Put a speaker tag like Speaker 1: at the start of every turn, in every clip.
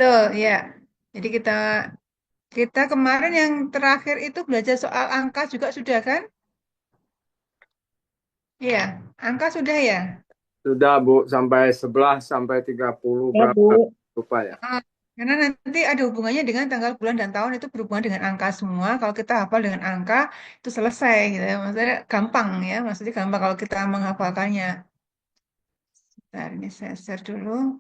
Speaker 1: Betul, ya. Jadi kita kita kemarin yang terakhir itu belajar soal angka juga sudah kan? Iya, angka sudah ya.
Speaker 2: Sudah Bu, sampai 11 sampai 30
Speaker 1: Ya,
Speaker 2: berapa?
Speaker 1: Bu.
Speaker 2: Lupa ya.
Speaker 1: Ah, karena nanti ada hubungannya dengan tanggal bulan dan tahun itu berhubungan dengan angka semua. Kalau kita hafal dengan angka itu selesai gitu ya. Maksudnya gampang ya. Maksudnya gampang kalau kita menghafalkannya. Nah, ini saya share dulu.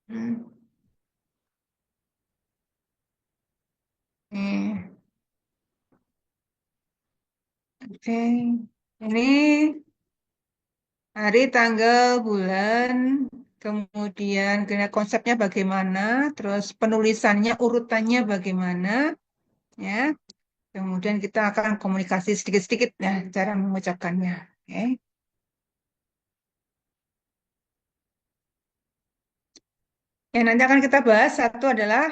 Speaker 1: Hmm, Nih, oke. Ini hari, tanggal, bulan, kemudian konsepnya bagaimana, terus penulisannya, urutannya bagaimana, ya. Kemudian kita akan komunikasi sedikit-sedikit ya cara mengucapkannya. Oke. Yang nanti akan kita bahas satu adalah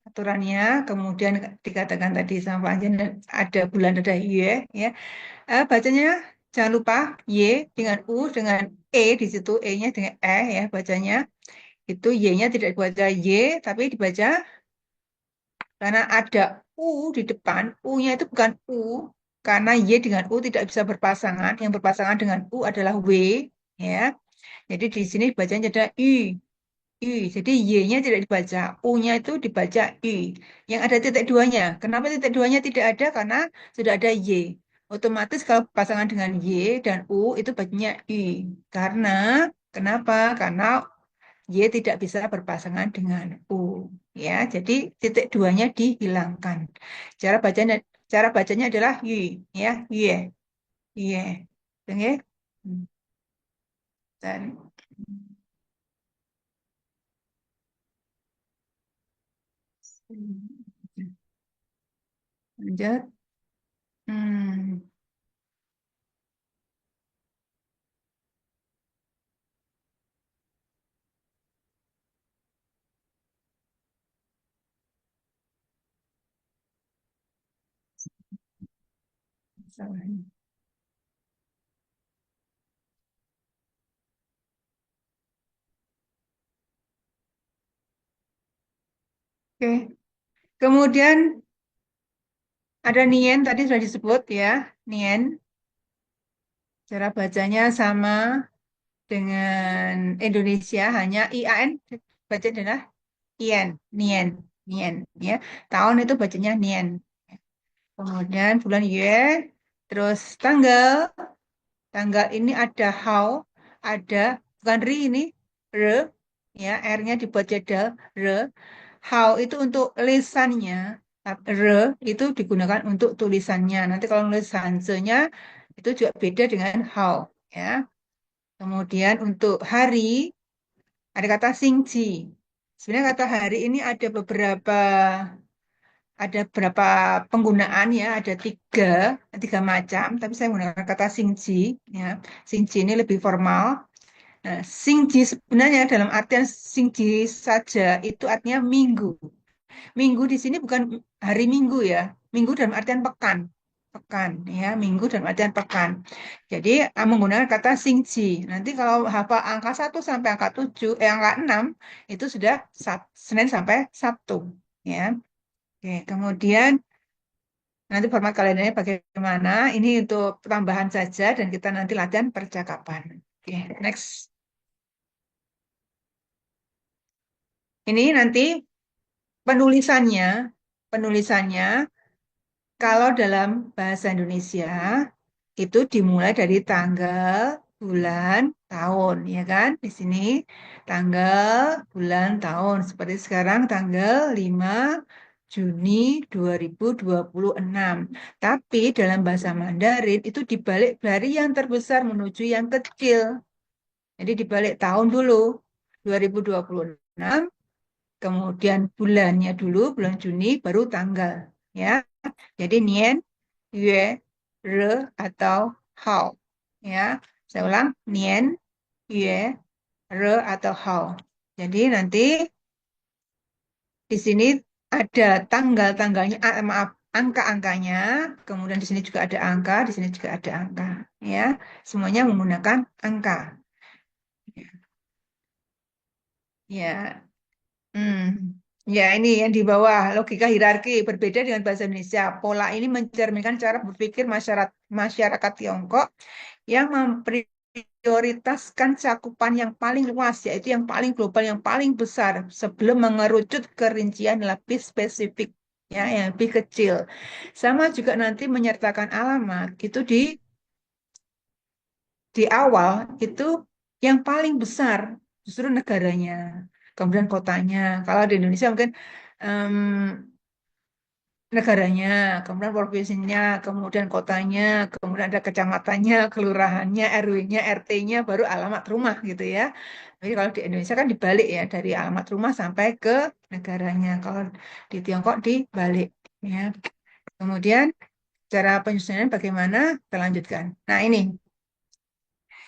Speaker 1: aturannya, kemudian dikatakan tadi sama Pak Anjen ada bulan ada Y ya. Bacanya jangan lupa Y dengan U dengan E di situ E-nya dengan ya bacanya. Itu Y-nya tidak dibaca Y tapi dibaca karena ada U di depan, U-nya itu bukan U karena Y dengan U tidak bisa berpasangan. Yang berpasangan dengan U adalah W ya. Jadi di sini bacanya ada I. Jadi Y-nya tidak dibaca, U-nya itu dibaca I. Yang ada titik duanya. Kenapa titik duanya tidak ada? Karena sudah ada Y. Otomatis kalau pasangan dengan Y dan U itu bacanya I. Karena, kenapa? Karena Y tidak bisa berpasangan dengan U. Ya, jadi titik duanya dihilangkan. Cara bacanya, cara bacanya adalah Y. Ya, Y. Y. Oke? Hmm, Dan lanjut. Hmm. Oke. Kemudian ada Nien tadi sudah disebut ya. Nien, cara bacanya sama dengan Indonesia hanya IAN baca adalah Ien, Nien, Nien ya. Tahun itu bacanya Nien. Kemudian bulan Yue, terus tanggal, tanggal ini ada how, ada bukan ri ini, re, ya, R-nya dibuat jadal, re. How itu untuk lisannya, re itu digunakan untuk tulisannya. Nanti kalau nulis hansanya itu juga beda dengan how, ya. Kemudian untuk hari ada kata singji. Sebenarnya kata hari ini ada beberapa penggunaan ya, ada tiga macam, tapi saya menggunakan kata singji, ya. Singji ini lebih formal. Nah, singji sebenarnya dalam artian singji saja itu artinya minggu. Minggu di sini bukan hari Minggu ya. Minggu dalam artian pekan. Pekan ya, minggu dalam artian pekan. Jadi menggunakan kata singji. Nanti kalau hafal angka 1 sampai angka 7, angka 6 itu sudah Senin sampai Sabtu ya. Oke, kemudian nanti format kalendernya bagaimana? Ini untuk tambahan saja dan kita nanti latihan percakapan. Oke, next. Ini nanti penulisannya, penulisannya kalau dalam bahasa Indonesia itu dimulai dari tanggal, bulan, tahun, ya kan? Di sini tanggal, bulan, tahun. Seperti sekarang tanggal 5 Juni 2026. Tapi dalam bahasa Mandarin itu dibalik dari yang terbesar menuju yang kecil. Jadi dibalik tahun dulu, 2026, kemudian bulannya dulu, bulan Juni, baru tanggal. Ya, jadi Nien, Yue, Re, atau Hao. Ya, saya ulang, Nien, Yue, Re, atau Hao. Jadi nanti di sini ada tanggal-tanggalnya, maaf, angka-angkanya. Kemudian di sini juga ada angka, di sini juga ada angka. Ya, semuanya menggunakan angka. Ya. Hmm. Ya, ini yang di bawah logika hierarki berbeda dengan bahasa Indonesia. Pola ini mencerminkan cara berpikir masyarakat masyarakat Tiongkok yang memprioritaskan cakupan yang paling luas, yaitu yang paling global, yang paling besar, sebelum mengerucut ke rincian lebih spesifik, ya, yang lebih kecil. Sama juga nanti menyertakan alamat itu di awal itu yang paling besar justru negaranya, kemudian kotanya. Kalau di Indonesia mungkin em, negaranya, kemudian provinsinya, kemudian kotanya, kemudian ada kecamatannya, kelurahannya, RW-nya, RT-nya, baru alamat rumah gitu ya. Tapi kalau di Indonesia kan dibalik ya, dari alamat rumah sampai ke negaranya. Kalau di Tiongkok dibalik ya. Kemudian cara penyusunan bagaimana? Kita lanjutkan. Nah, ini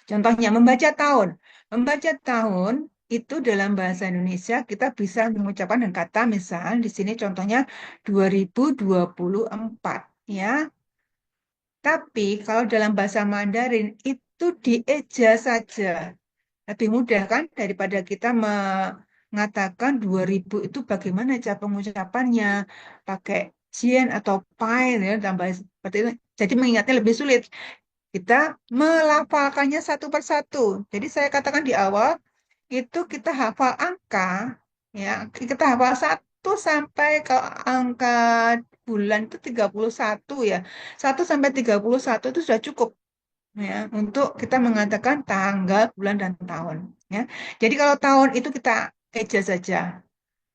Speaker 1: contohnya membaca tahun. Membaca tahun itu dalam bahasa Indonesia kita bisa mengucapkan dengan kata misal di sini contohnya 2024 ya. Tapi kalau dalam bahasa Mandarin itu dieja saja. Lebih mudah kan daripada kita mengatakan 2000 itu bagaimana cara pengucapannya pakai Cien atau Pai ya tambah seperti itu. Jadi mengingatnya lebih sulit. Kita melafalkannya satu persatu. Jadi saya katakan di awal, itu kita hafal angka, ya, kita hafal satu sampai ke angka bulan itu 31 ya. 1 sampai 31 itu sudah cukup ya untuk kita mengatakan tanggal, bulan, dan tahun. Ya. Jadi kalau tahun itu kita eja saja.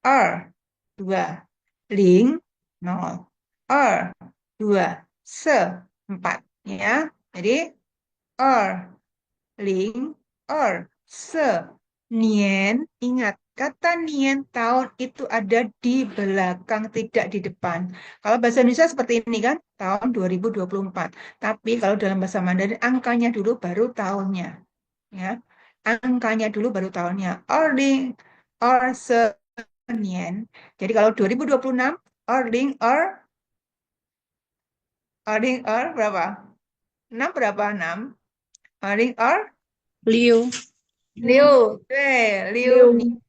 Speaker 1: Er, 2, ling, 0. Er, 2, se, 4. Ya. Jadi er, ling, er, se, nien. Ingat, kata nien tahun itu ada di belakang, tidak di depan. Kalau bahasa Indonesia seperti ini kan, tahun 2024. Tapi kalau dalam bahasa Mandarin, angkanya dulu baru tahunnya. Ya, angkanya dulu baru tahunnya. Er, ling, er, se, nien. Jadi kalau 2026, er, ling, berapa? 6 berapa? 6. Er, ling,
Speaker 3: Liu.
Speaker 1: Liu. Liu.
Speaker 3: Liu.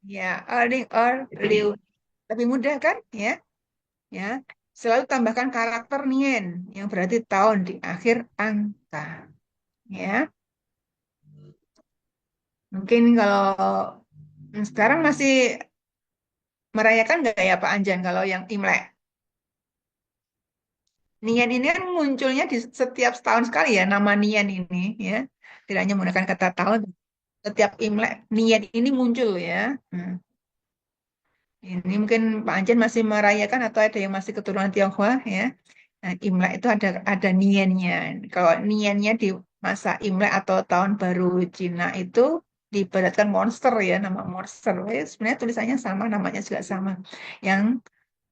Speaker 1: Ya, earning or liu. Lebih mudah kan? Ya, ya. Selalu tambahkan karakter nien yang berarti tahun di akhir angka. Ya, mungkin kalau sekarang masih merayakan nggak ya Pak Anjan kalau yang Imlek? Nien ini kan munculnya di setiap setahun sekali ya nama Nien ini ya. Tidak hanya menggunakan kata tahun, setiap Imlek Nien ini muncul ya. Hmm. Ini mungkin Pak Anjan masih merayakan atau ada yang masih keturunan Tionghoa ya. Nah, Imlek itu ada niannya. Kalau niannya di masa Imlek atau tahun baru Cina itu diibaratkan monster ya, nama monster. Sebenarnya tulisannya sama, namanya juga sama. Yang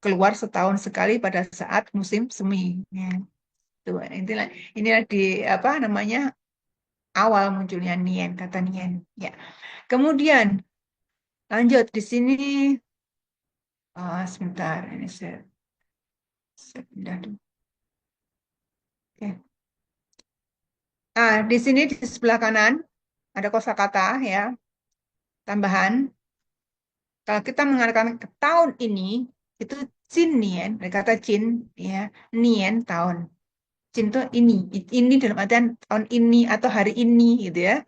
Speaker 1: keluar setahun sekali pada saat musim semi. Ya, itu inilah di apa namanya awal munculnya nian, kata nian. Ya. Kemudian lanjut di sini. Sebentar, ini saya pindah dulu. Oke. Di sini di sebelah kanan ada kosakata ya, tambahan. Kalau kita mengatakan ke tahun ini, itu Chin Nien, dari kata Chin, ya, Nien tahun. Chin itu ini dalam artian tahun ini atau hari ini gitu ya.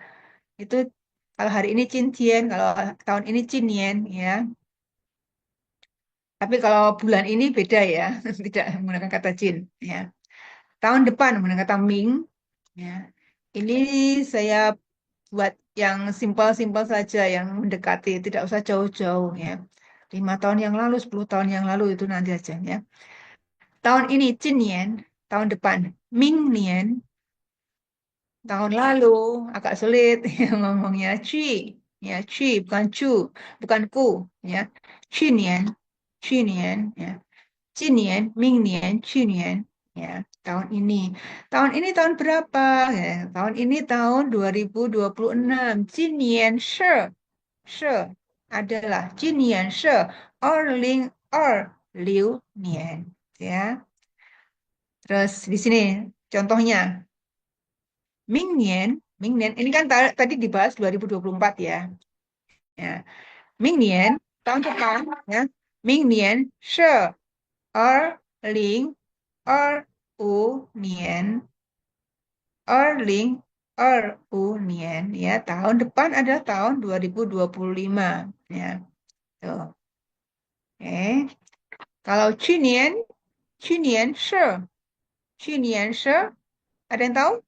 Speaker 1: Itu kalau hari ini Chin Tien, kalau tahun ini Chin Nien, ya. Tapi kalau bulan ini beda ya, tidak menggunakan kata Chin, ya. Tahun depan menggunakan kata Ming, ya. Ini saya buat yang simpel-simpel saja, yang mendekati, tidak usah jauh-jauh ya. 5 tahun yang lalu, 10 tahun yang lalu itu nanti aja ya. Tahun ini Cinian, tahun depan Mingnian, tahun lalu agak sulit ya, ngomongnya ya bukan Cu, bukan Ku ya. Cinian, Cinian ya. Cinian, Mingnian, Cinian ya. Tahun ini. Tahun ini tahun berapa? Ya, tahun ini tahun 2026. Cinian Shi adalah 今年是2026年 ya. Terus di sini contohnya Mingnian, Mingnian ini kan tadi dibahas 2024 ya. Ya. 明年 tahun depan ya. 明年是2025年. 2025年ya. Tahun depan adalah tahun 2025 ya. Tuh. Oke. Kalau 去年是ada yang tahu?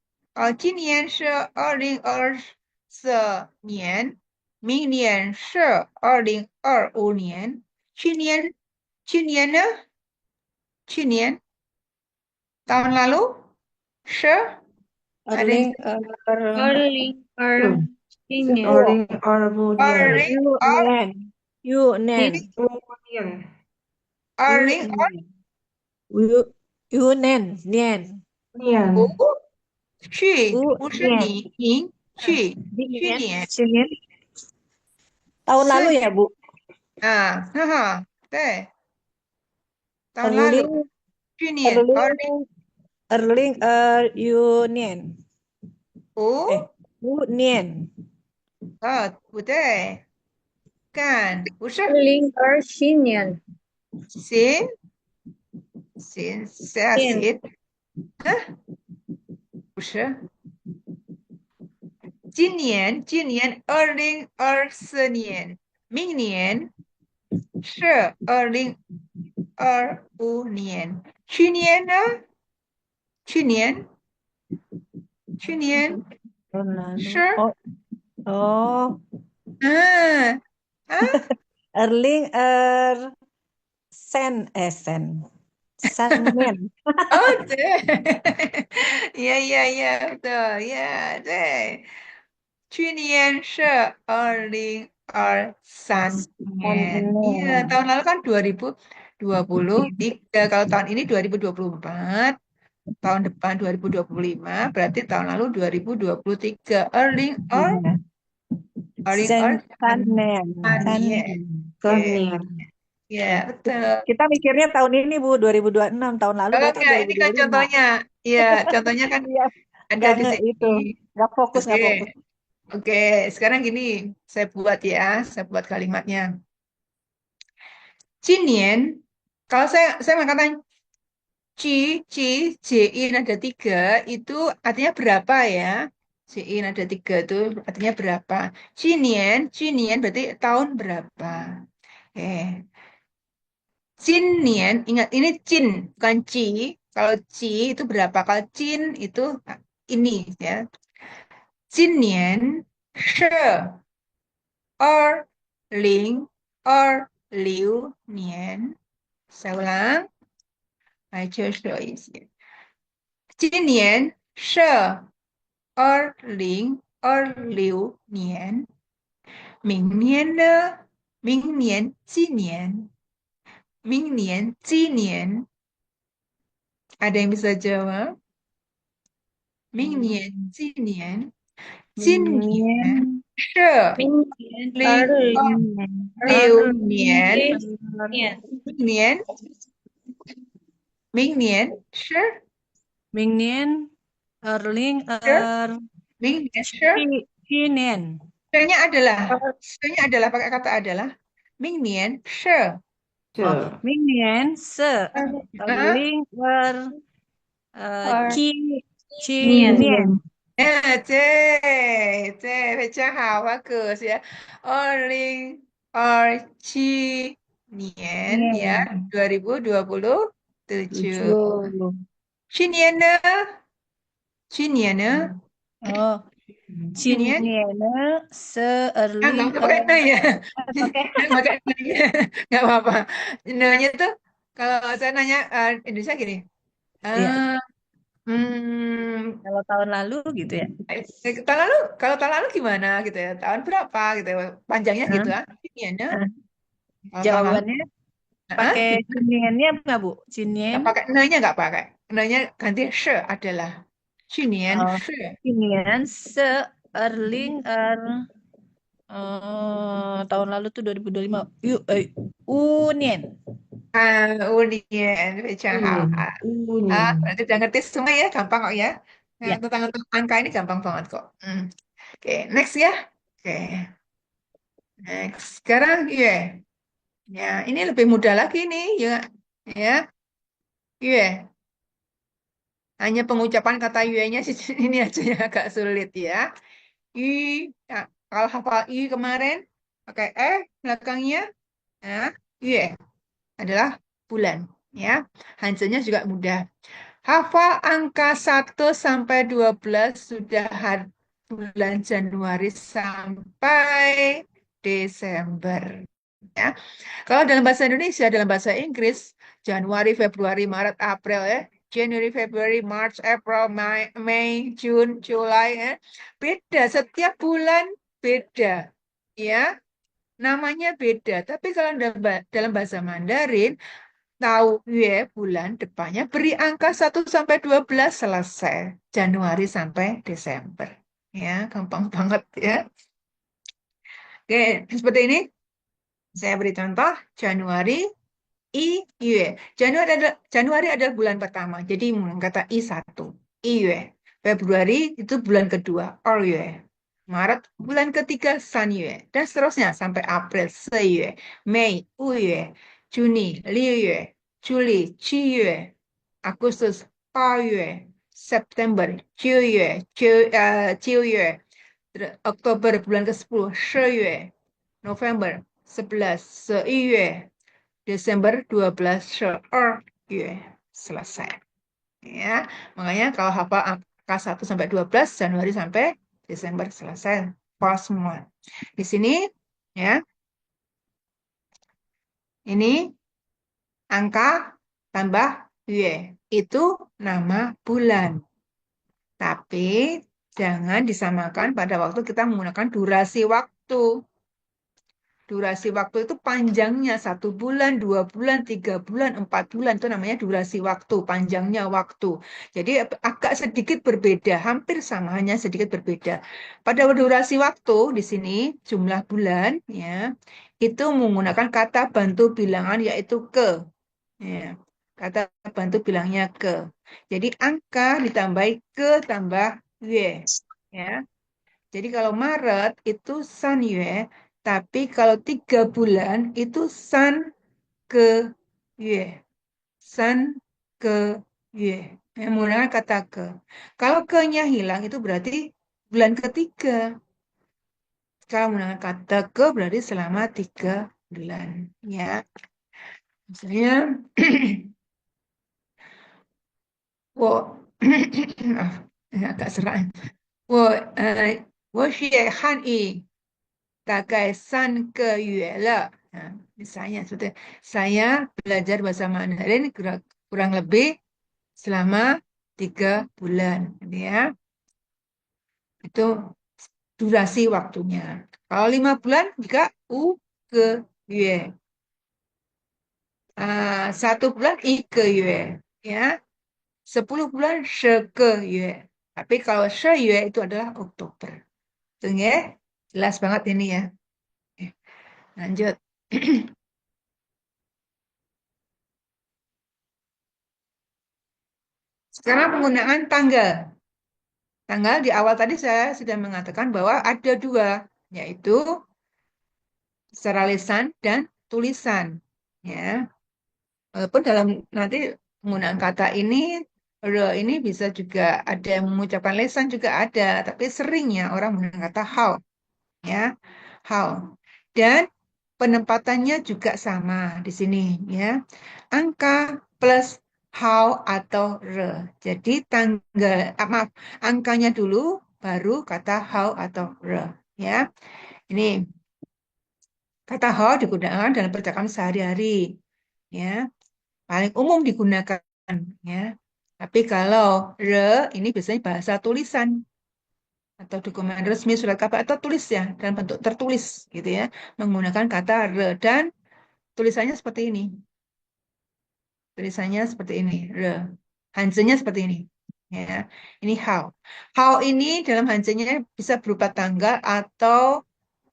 Speaker 1: 今年是2024年，明年是2025年。去年呢？去年 tahun lalu 是 ada yang
Speaker 3: Erling
Speaker 1: bisa
Speaker 4: Erling Erling
Speaker 3: Earning
Speaker 1: earning
Speaker 3: You Nen
Speaker 1: earning
Speaker 3: You Nen Nian
Speaker 1: 五去
Speaker 3: You
Speaker 1: 不是
Speaker 3: Nian
Speaker 1: 你去
Speaker 3: Nian
Speaker 1: 去年
Speaker 3: tahun lalu
Speaker 1: 是
Speaker 3: ya Bu
Speaker 1: 啊，哈哈，对，tahun lalu
Speaker 3: Erling
Speaker 1: 去年 earning
Speaker 3: Erling Erling You Nian
Speaker 1: 五
Speaker 3: You Nian
Speaker 1: 不对，干不是
Speaker 4: Erling 新年
Speaker 1: 行行谁行？不是，今年2024年，明年是2025年。去年呢？去年
Speaker 3: tahun lalu
Speaker 1: 是
Speaker 3: oh
Speaker 1: 嗯啊
Speaker 3: Erling Sen Sen Nian
Speaker 1: oh 对，对，对，去年是2023年，iya tahun lalu kan 2023, kalau tahun ini 2024, tahun depan 2025, berarti tahun lalu 2023.
Speaker 3: Sen
Speaker 1: San,
Speaker 3: Nian
Speaker 1: ya, oke, ya betul.
Speaker 3: Kita mikirnya tahun ini Bu 2026 tahun lalu
Speaker 1: Oh
Speaker 3: berarti
Speaker 1: enggak, ini kan
Speaker 3: 2025.
Speaker 1: contohnya, iya contohnya kan
Speaker 3: Iya,
Speaker 1: ada
Speaker 3: nggak
Speaker 1: di sini.
Speaker 3: itu, nggak fokus
Speaker 1: Oke,
Speaker 3: nggak fokus.
Speaker 1: oke. Sekarang gini, saya buat kalimatnya. 今年, kalau saya mengatakan J-in ada 3, itu artinya berapa ya? J-in ada 3 itu artinya berapa? 今年 berarti tahun berapa? Jinian, ingat ini Jin, bukan Ci. Kalau Ci itu berapa? Kalau Jin itu ini ya. 今年是2026年. Saya ulang. 来，这说一些。今年是2026年。明年呢？明年今年 ada yang bisa jawab? 明年今年是
Speaker 4: 明年
Speaker 1: 明年是
Speaker 3: Mingnian Erling Chinen.
Speaker 1: nya adalah pakai kata adalah 明年是
Speaker 3: Oh, Mingnian se Erling Chinen.
Speaker 1: 对，非常好，bagus ya. 2027年 ya, 2027.
Speaker 3: Tujuh.
Speaker 1: 去年呢？Oh, 去年
Speaker 3: Chinen se
Speaker 1: nggak
Speaker 3: Erling
Speaker 1: usah pakai ne ya.
Speaker 3: pakai
Speaker 1: Jangan pakai ne ya. Nggak apa-apa. Ne-nya tuh kalau saya nanya Indonesia gini.
Speaker 3: ya
Speaker 1: Ah, hmm,
Speaker 3: kalau tahun lalu gitu ya.
Speaker 1: kalau tahun lalu gimana gitu ya? Tahun berapa gitu ya? Panjangnya
Speaker 3: Hah?
Speaker 1: gitu kan? Ciniannya.
Speaker 3: Hah.
Speaker 1: Kalau tahun lalu,
Speaker 3: Jawabannya pakai Chiniannya nggak Bu? Chinian.
Speaker 1: nggak pakai ne-nya nggak pakai. Ne-nya ganti she adalah. Cinian
Speaker 3: Oh,
Speaker 1: she.
Speaker 3: Chinian se Erling tahun lalu tuh 2025. Unien.
Speaker 1: Unien, berarti udah ngerti semua ya, gampang kok ya. Nah,
Speaker 3: Ya.
Speaker 1: tentang angka ini gampang banget kok. Oke, next ya. Oke, Next. Sekarang yue. Ya, ini lebih mudah lagi nih, ya. Ya, yue. Hanya pengucapan kata yue-nya ini aja yang agak sulit ya. I, ya, kalau hafal i kemarin pakai belakangnya, ya, yue adalah bulan. Ya, Hansennya juga mudah. Hafal angka 1 sampai 12 sudah bulan Januari sampai Desember. Ya. Kalau dalam bahasa Indonesia, dalam bahasa Inggris, Januari, Februari, Maret, April ya. January, February, March, April, May, June, July ya. Beda, setiap bulan beda. Ya, namanya beda. Tapi kalau dalam bahasa Mandarin, tahu ya bulan depannya beri angka 1 sampai 12 selesai. Januari sampai Desember. Ya, gampang banget ya. Oke, seperti ini. Saya beri contoh, Januari, Iyue. Januari adalah bulan pertama, jadi kata I1. Iyue. Februari itu bulan kedua, Oryue. Maret bulan ketiga, Sanyue. Dan seterusnya sampai April, Seyue. Mei, Uyue. Juni, Liyue. Juli, Ciyue. Agustus, Payue. September, Jiuyue. Jiuyue. Oktober bulan ke-10, Sheyue. November 11, Seiyue. Desember 12, Sheyue. Selesai. Ya, makanya kalau hafal angka 1 sampai 12, Januari sampai Desember selesai. Pas semua. Di sini ya, ini angka tambah yue. Itu nama bulan. Tapi jangan disamakan pada waktu kita menggunakan durasi waktu. Durasi waktu itu panjangnya 1 bulan, 2 bulan, 3 bulan, 4 bulan itu namanya durasi waktu, panjangnya waktu. Jadi agak sedikit berbeda, hampir sama, hanya sedikit berbeda. Pada durasi waktu di sini jumlah bulan ya itu menggunakan kata bantu bilangan yaitu ke. Ya, kata bantu bilangnya ke. Jadi angka ditambahi ke tambah ye. Ya. Jadi kalau Maret itu San Yue, tapi kalau 3 bulan itu San ke Yue. San ke Yue. Yang menggunakan kata ke. Kalau ke-nya hilang itu berarti bulan ketiga. Kalau menggunakan kata ke berarti selama 3 bulan. Ya, misalnya, wo, maaf, agak serak. Wo, 我学汉语大概3个月了. Nah, misalnya, seperti saya belajar bahasa Mandarin kurang lebih selama 3 bulan. Gitu ya. Itu durasi waktunya. Kalau 5 bulan, juga U ke Yue. 1 bulan I ke Yue. Ya. 10 bulan She ke Yue. Tapi kalau She Yue itu adalah Oktober. Tuh ya. Jelas banget ini ya. Oke, lanjut. Sekarang penggunaan tanggal. Tanggal di awal tadi saya sudah mengatakan bahwa ada dua, yaitu secara lisan dan tulisan. Ya, walaupun dalam nanti penggunaan kata ini, ini bisa juga ada yang mengucapkan lisan juga ada, tapi seringnya orang menggunakan kata how. Ya, how. Dan penempatannya juga sama di sini. Ya, angka plus how atau re. Jadi maaf, angkanya dulu, baru kata how atau re. Ya, ini kata how digunakan dalam percakapan sehari-hari. Ya, paling umum digunakan. Ya, tapi kalau re ini biasanya bahasa tulisan atau dokumen resmi surat kabar atau tulis ya dalam bentuk tertulis gitu ya menggunakan kata re dan tulisannya seperti ini. Tulisannya seperti ini, re. Hanzenya seperti ini. Ya, ini how. How ini dalam hanzenya bisa berupa tanggal atau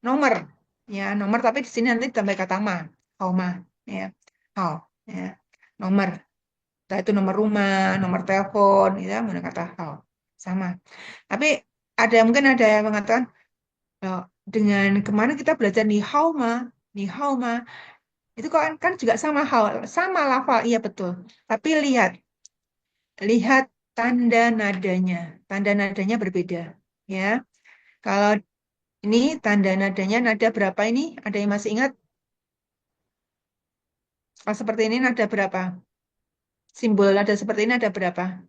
Speaker 1: nomor. Ya, nomor tapi di sini nanti tambah kata ma. How ma. Ya, how. Ya, nomor. Entah itu nomor rumah, nomor telepon, ya, menggunakan kata how. Sama. Tapi mungkin ada yang mengatakan, dengan kemarin kita belajar ni hao ma itu kan juga sama hao, sama lafal, iya betul. Tapi lihat, lihat tanda nadanya berbeda, ya. Kalau ini tanda nadanya nada berapa ini? Ada yang masih ingat? Kalau seperti ini nada berapa? Simbol nada seperti ini ada berapa?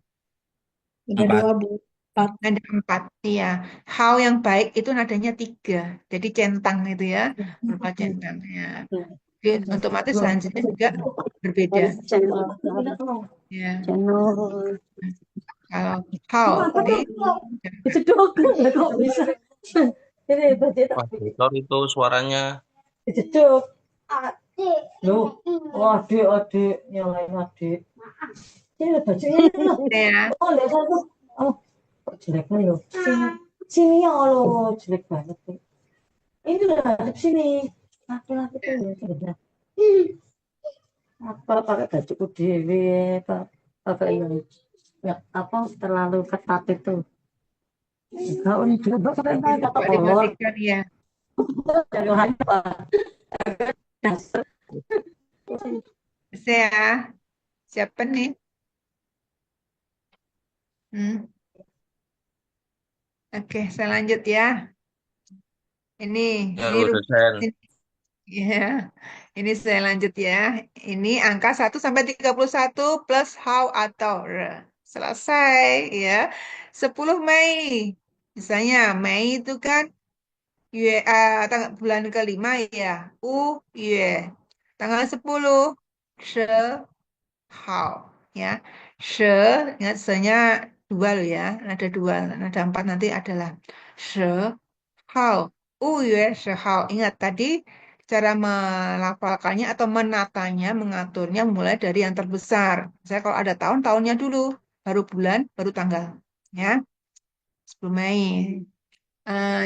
Speaker 4: Ada
Speaker 5: 4.
Speaker 4: dua, Bu. 4.
Speaker 1: Nada 4, iya. Hao yang baik itu nadanya 3, jadi centang itu ya, berupa centang ya. Jadi otomatis selanjutnya juga berbeda, ya. Kalau hao ini
Speaker 6: Jeduk, kok bisa? Ini tadi tak
Speaker 5: Wah, Victor itu suaranya.
Speaker 6: jeduk. Loh, oh, adik, yang lain adik. Ini bajunya ini loh.
Speaker 1: ya.
Speaker 6: Oh, enggak satu. Oh, kok jelek nih loh. Sini ya Allah, jelek banget nih. Ini udah hadap sini. Laki-laki tuh ya, sebenarnya. Apa pakai bajuku dewe, pakai yang apa terlalu ketat itu. Enggak, ini juga pakai
Speaker 1: Coba
Speaker 6: kata kolor.
Speaker 1: diperhatikan ya.
Speaker 6: Jangan apa.
Speaker 1: Saya siapa nih? Hmm. Oke, saya lanjut ya. Ini,
Speaker 5: Ya,
Speaker 1: ini
Speaker 5: Bu dosen.
Speaker 1: ya. Ini saya lanjut ya. Ini angka 1 sampai 31 plus how atau r. Selesai ya. 10 Mei. Misalnya Mei itu kan tanggal bulan kelima ya. Yue. Tanggal 10 she hao ya. She ingat se-nya 2 loh ya. Nada 2, nada 4 nanti adalah she hao. Yue she hao. Ingat tadi cara melafalkannya atau menatanya, mengaturnya mulai dari yang terbesar. Saya kalau ada tahun, tahunnya dulu, baru bulan, baru tanggal. Ya, 10 Mei.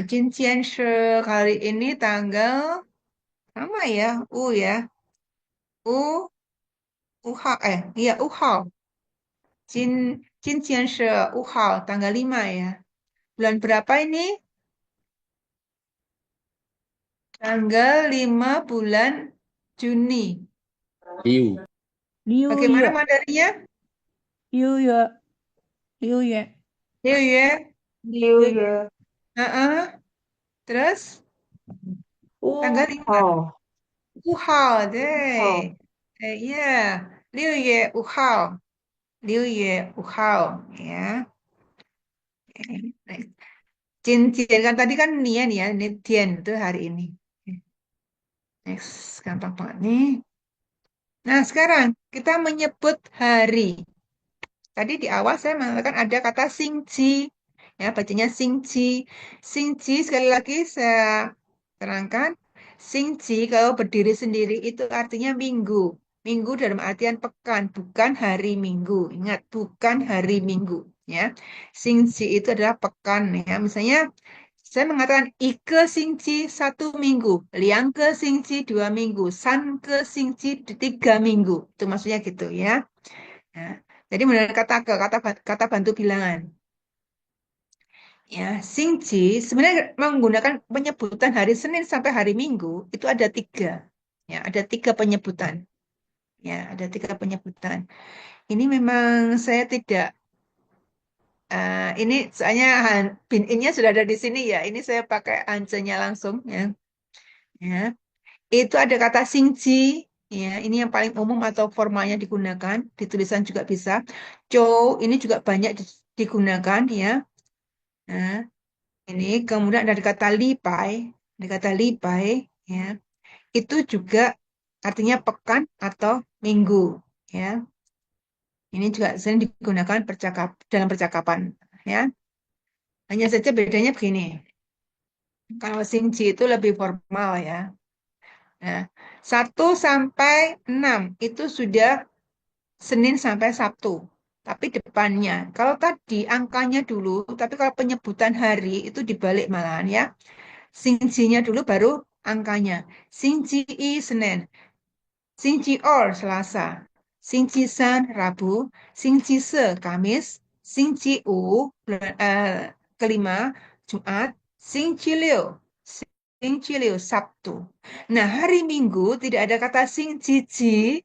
Speaker 1: Jincian Shi kali ini tanggal sama ya, ya. U, iya Hao. Jincian Shi Hao tanggal 5 ya. Bulan berapa ini? Tanggal 5 bulan Juni.
Speaker 5: Liu.
Speaker 3: Liu
Speaker 1: Bagaimana
Speaker 3: Ye.
Speaker 1: Mandarinya?
Speaker 3: Liu Ye. Liu Ye.
Speaker 1: Liu ya.
Speaker 4: Liu ya.
Speaker 1: Heeh. Terus tanggal 5.
Speaker 6: Oh,
Speaker 1: 5号 deh.
Speaker 6: oh.
Speaker 1: Iya. 6月5号. 6月5号 ya. Next. Cincin kan tadi kan Nian ya, ini Tian itu hari ini. Next, gampang banget nih. Nah, sekarang kita menyebut hari. Tadi di awal saya mengatakan ada kata Xingqi. Ya, bacanya Xingqi. Xingqi sekali lagi saya terangkan. Xingqi kalau berdiri sendiri itu artinya minggu. Minggu dalam artian pekan, bukan hari Minggu. Ingat, bukan hari Minggu. Ya, Xingqi itu adalah pekan. Ya, misalnya saya mengatakan Ike Xingqi 1 minggu, Liang ke Xingqi 2 minggu, San ke Xingqi 3 minggu. Itu maksudnya gitu ya. Ya. Jadi menurut kata bantu bilangan. Ya, Xingji sebenarnya menggunakan penyebutan hari Senin sampai hari Minggu itu ada 3. Ya, ada 3 penyebutan. Ya, ada 3 penyebutan. Ini memang saya tidak ini soalnya bin-innya sudah ada di sini ya. Ini saya pakai Hanje-nya langsung ya. Ya. Itu ada kata Xingji. Ya, ini yang paling umum atau formalnya digunakan. Di tulisan juga bisa. Zhou ini juga banyak digunakan ya. Nah, ini kemudian dari kata lipai, dari kata lipai, ya, itu juga artinya pekan atau minggu, ya. Ini juga sering digunakan dalam percakapan, ya. Hanya saja bedanya begini. Kalau Xingji itu lebih formal, ya. Nah, 1 sampai 6 itu sudah Senin sampai Sabtu. Tapi depannya, kalau tadi angkanya dulu, tapi kalau penyebutan hari itu dibalik malahan ya. Xingji-nya dulu baru angkanya. Xingji I Senin, Xingji Or Selasa, Xingji San Rabu, Xingji Se Kamis, Xingji U kelima Jumat, Xingji Liu Sing Chi Liu, Sabtu. Nah, hari Minggu tidak ada kata Sing Chi Ji,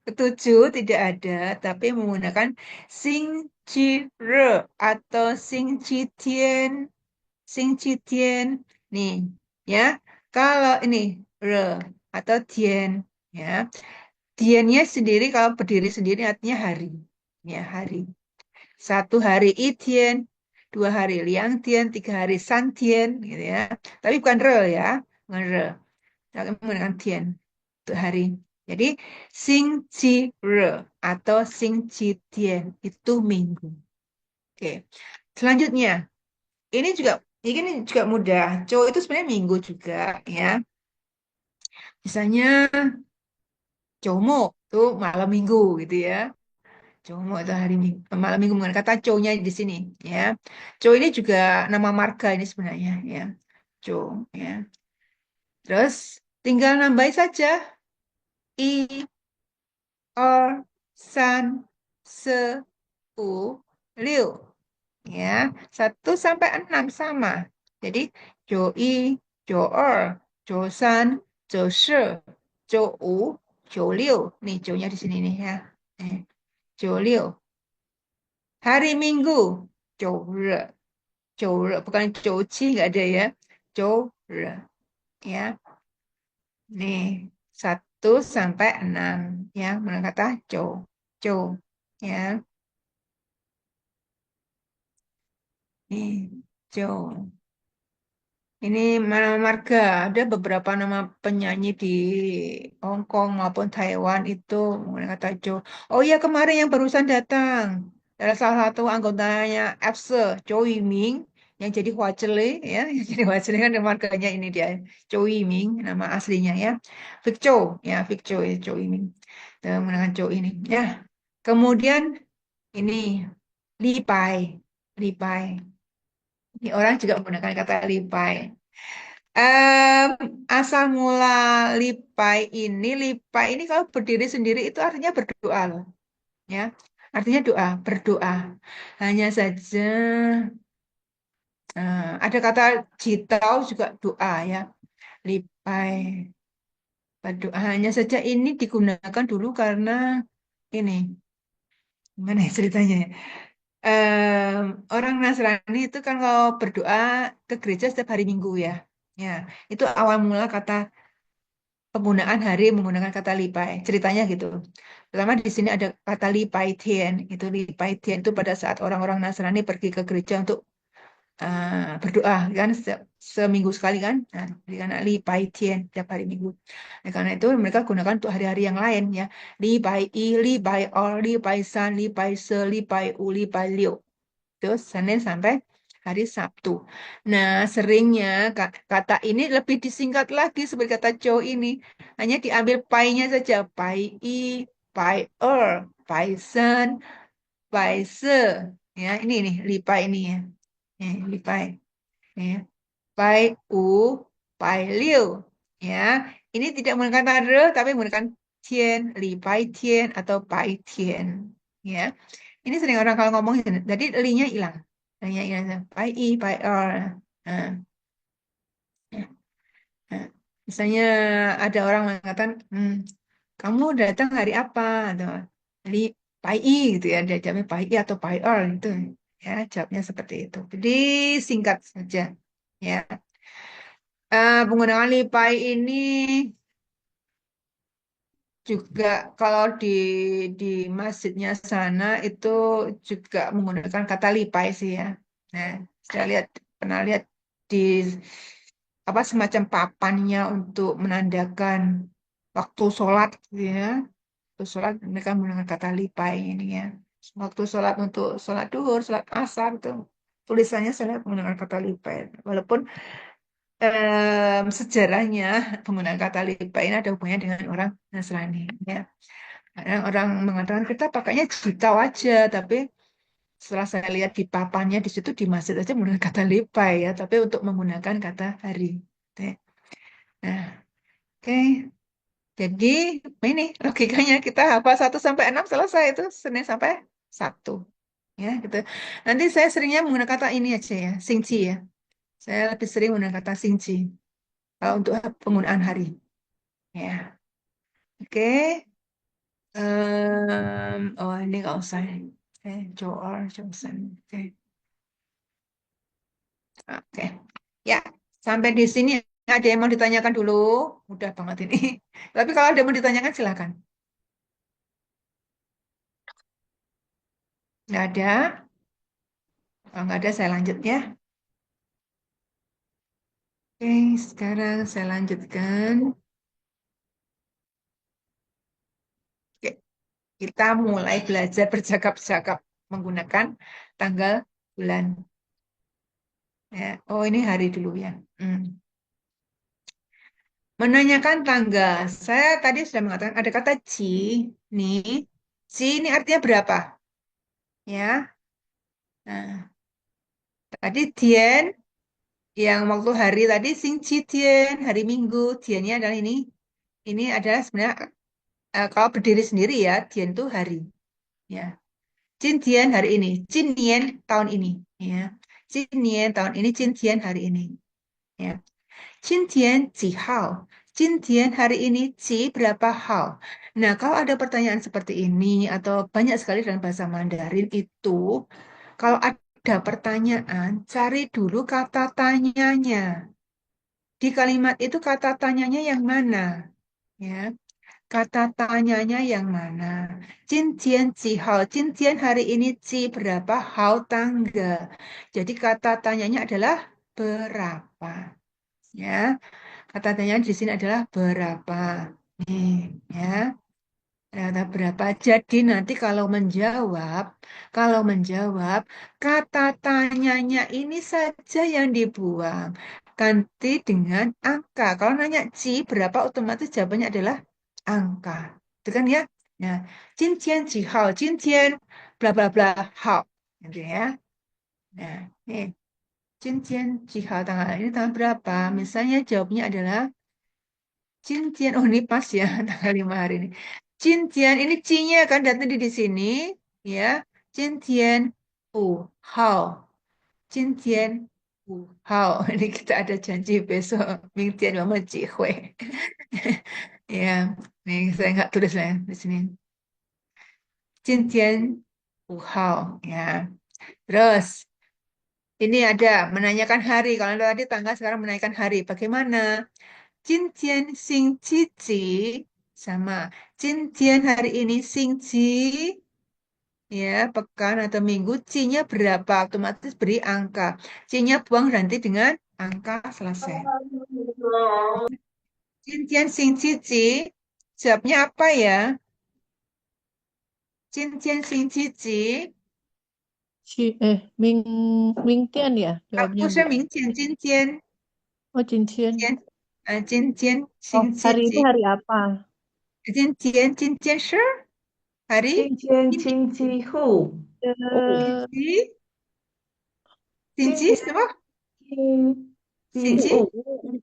Speaker 1: ketujuh tidak ada, tapi menggunakan Sing Chi Re atau Sing Chi Tian, Sing Chi Tian. Nih, ya. Kalau ini Re atau Tian, ya. Tiannya sendiri kalau berdiri sendiri artinya hari. Ya, hari. Satu hari Itien, dua hari Liang Tian, tiga hari San Tian, gitu ya. Tapi bukan re ya, bukan re. Tapi menggunakan Tian untuk hari. Jadi Sing Chi Re atau Sing Chi Tian itu minggu. Oke. Selanjutnya, ini juga mudah. Cow itu sebenarnya minggu juga ya. Misalnya Como itu malam minggu gitu ya. Como itu hari minggu, malam minggu menggunakan kata cow-nya di sini ya. Cow ini juga nama marga ini sebenarnya ya. Cow ya. Terus tinggal nambahin saja I, or, san, se, u, liu ya. 1 sampai 6 sama. Jadi cow i, cow er, cow san, cow shi, cow u, cow liu. Nih cow-nya di sini nih ya. Cow liu. Hari Minggu, cow re. Cow re, bukan cow ci, nggak ada ya. Cow re. Ya. Nih, 1 sampai 6 ya, mana kata cow, cow ya. Nih, cow. Ini nama marga, ada beberapa nama penyanyi di Hong Kong maupun Taiwan itu menggunakan kata cow. Oh iya, kemarin yang barusan datang, ada salah satu anggotanya EXE, Chou Yiming, yang jadi Huachele ya, yang jadi Huachele kan marganya ini dia, Chou Yiming, nama aslinya ya. Vic Chow, ya Vic Chow ya, Chou Yiming. Menggunakan Chou ini. Ya, kemudian ini Li Pai, Li Pai. Ini orang juga menggunakan kata Li Pai. Em, Asal mula lipai ini kalau berdiri sendiri itu artinya berdoa loh, ya. Artinya doa, berdoa. Hanya saja ada kata jitau juga doa ya, lipai berdoa. Hanya saja ini digunakan dulu karena ini gimana ya ceritanya ya? Orang Nasrani itu kan kalau berdoa ke gereja setiap hari Minggu ya. Ya, itu awal mula kata penggunaan hari menggunakan kata lipai. Ceritanya gitu. Pertama di sini ada kata lipai tien. Itu lipai tien itu pada saat orang-orang Nasrani pergi ke gereja untuk berdoa kan seminggu sekali kan. Nah, jadi karena lipai tien tiap hari Minggu. Nah, karena itu mereka gunakan untuk hari-hari yang lain ya. Lipai i, lipai or, lipai san, lipai se, lipai u, lipai liu. Itu Senin sampai hari Sabtu. Nah, seringnya kata ini lebih disingkat lagi seperti kata Joe ini. Hanya diambil pai-nya saja. Pai i, pai er, pai sen, pai se. Ya, ini nih, lipai ini ya. Lipai. Ya. Pai u, pai liu. Ya, ini tidak menggunakan re, tapi menggunakan tien, lipai tien atau pai tien. Ya. Ini sering orang kalau ngomong, jadi li-nya hilang. Li-nya hilang. Pai i, pai er. Nah, nah. Misalnya ada orang mengatakan, kamu datang hari apa? Atau li pai i gitu ya. Dia jawabnya pai i atau pai er gitu. Ya, jawabnya seperti itu. Jadi singkat saja. Ya, penggunaan li pai ini juga kalau di masjidnya sana itu juga menggunakan kata lipai sih ya. Nah, saya pernah lihat di apa semacam papannya untuk menandakan waktu sholat gitu ya. Waktu sholat mereka menggunakan kata lipai ini ya. Waktu sholat untuk sholat duhur, sholat asar itu tulisannya saya lihat menggunakan kata lipai. Walaupun sejarahnya penggunaan kata lipai ini ada hubungannya dengan orang Nasrani ya. Kadang orang mengatakan kita pakainya jitau aja, tapi setelah saya lihat di papannya di situ di masjid aja menggunakan kata lipai ya, tapi untuk menggunakan kata hari. Oke. Nah, oke. Jadi ini logikanya kita hafal 1 sampai 6 selesai itu Senin sampai Sabtu. Ya, gitu. Nanti saya seringnya menggunakan kata ini aja ya, singci ya. Saya lebih sering menggunakan kata singci. kalau untuk penggunaan hari. Ya, oke. Oh ini nggak usah. Oke, Joel Johnson. Oke, oke. Ya, sampai di sini ada yang mau ditanyakan dulu? Mudah banget ini. Tapi kalau ada yang mau ditanyakan silakan. Nggak ada? Kalau nggak ada saya lanjut ya. Oke, sekarang saya lanjutkan. Oke, kita mulai belajar bercakap-cakap menggunakan tanggal bulan. Ya. Oh, ini hari dulu ya. Hmm. Menanyakan tanggal. Saya tadi sudah mengatakan ada kata ci, nih. Ci ini artinya berapa? Ya. Nah, tadi tien yang waktu hari tadi sing ci tien, hari Minggu. Tiennya adalah ini. Ini adalah sebenarnya kalau berdiri sendiri ya, tien itu hari. Ya. Cin tien hari ini. Cin nien tahun ini. Ya. Cin nien tahun ini, cin tien hari ini. Ya. 今天几号? 今天 hari ini ci berapa hal? Nah, kalau ada pertanyaan seperti ini atau banyak sekali dalam bahasa Mandarin itu, kalau ada pertanyaan, cari dulu kata tanyanya. Di kalimat itu kata tanyanya yang mana? Ya, kata tanyanya yang mana? 今天几号? 今天 hari ini ci berapa hal tanggal? Jadi kata tanyanya adalah berapa. Ya, kata tanya di sini adalah berapa. Nih, ya. Kata berapa. Jadi nanti kalau menjawab, kata tanyanya ini saja yang dibuang. Ganti dengan angka. Kalau nanya ci berapa, otomatis jawabannya adalah angka. Itu kan ya? Nah, 今天几号? 今天 bla bla bla 好. Gitu ya. Nah, nih. 今天几号 tanggal ini tanggal berapa? Misalnya jawabnya adalah Cincian, oh ini pas ya tanggal 5 hari ini. Cincian, ini C-nya kan datang di sini, ya. Cincian, hao. Cincian, hao. Ini kita ada janji besok, mingtian mama Cikwe. Ya, nih saya nggak tulis lah ya di sini. Cincian, hao, ya. Terus, ini ada menanyakan hari. Kalau tadi tanggal, sekarang menanyakan hari. Bagaimana? 今天星期几 sama 今天 hari ini 星期 ya pekan atau minggu C-nya berapa otomatis beri angka C-nya buang ganti dengan angka selesai 今天星期几 jawabnya apa ya 今天星期几
Speaker 3: 明天 ya jawabnya Bu.
Speaker 1: 不是明天今天
Speaker 3: Oh, cincin.
Speaker 1: 今天星期
Speaker 3: Hari ini
Speaker 1: 几
Speaker 3: hari apa?
Speaker 1: 今天是 hari
Speaker 4: 今天星期五，Eh,
Speaker 1: 星期什么星期
Speaker 4: 五，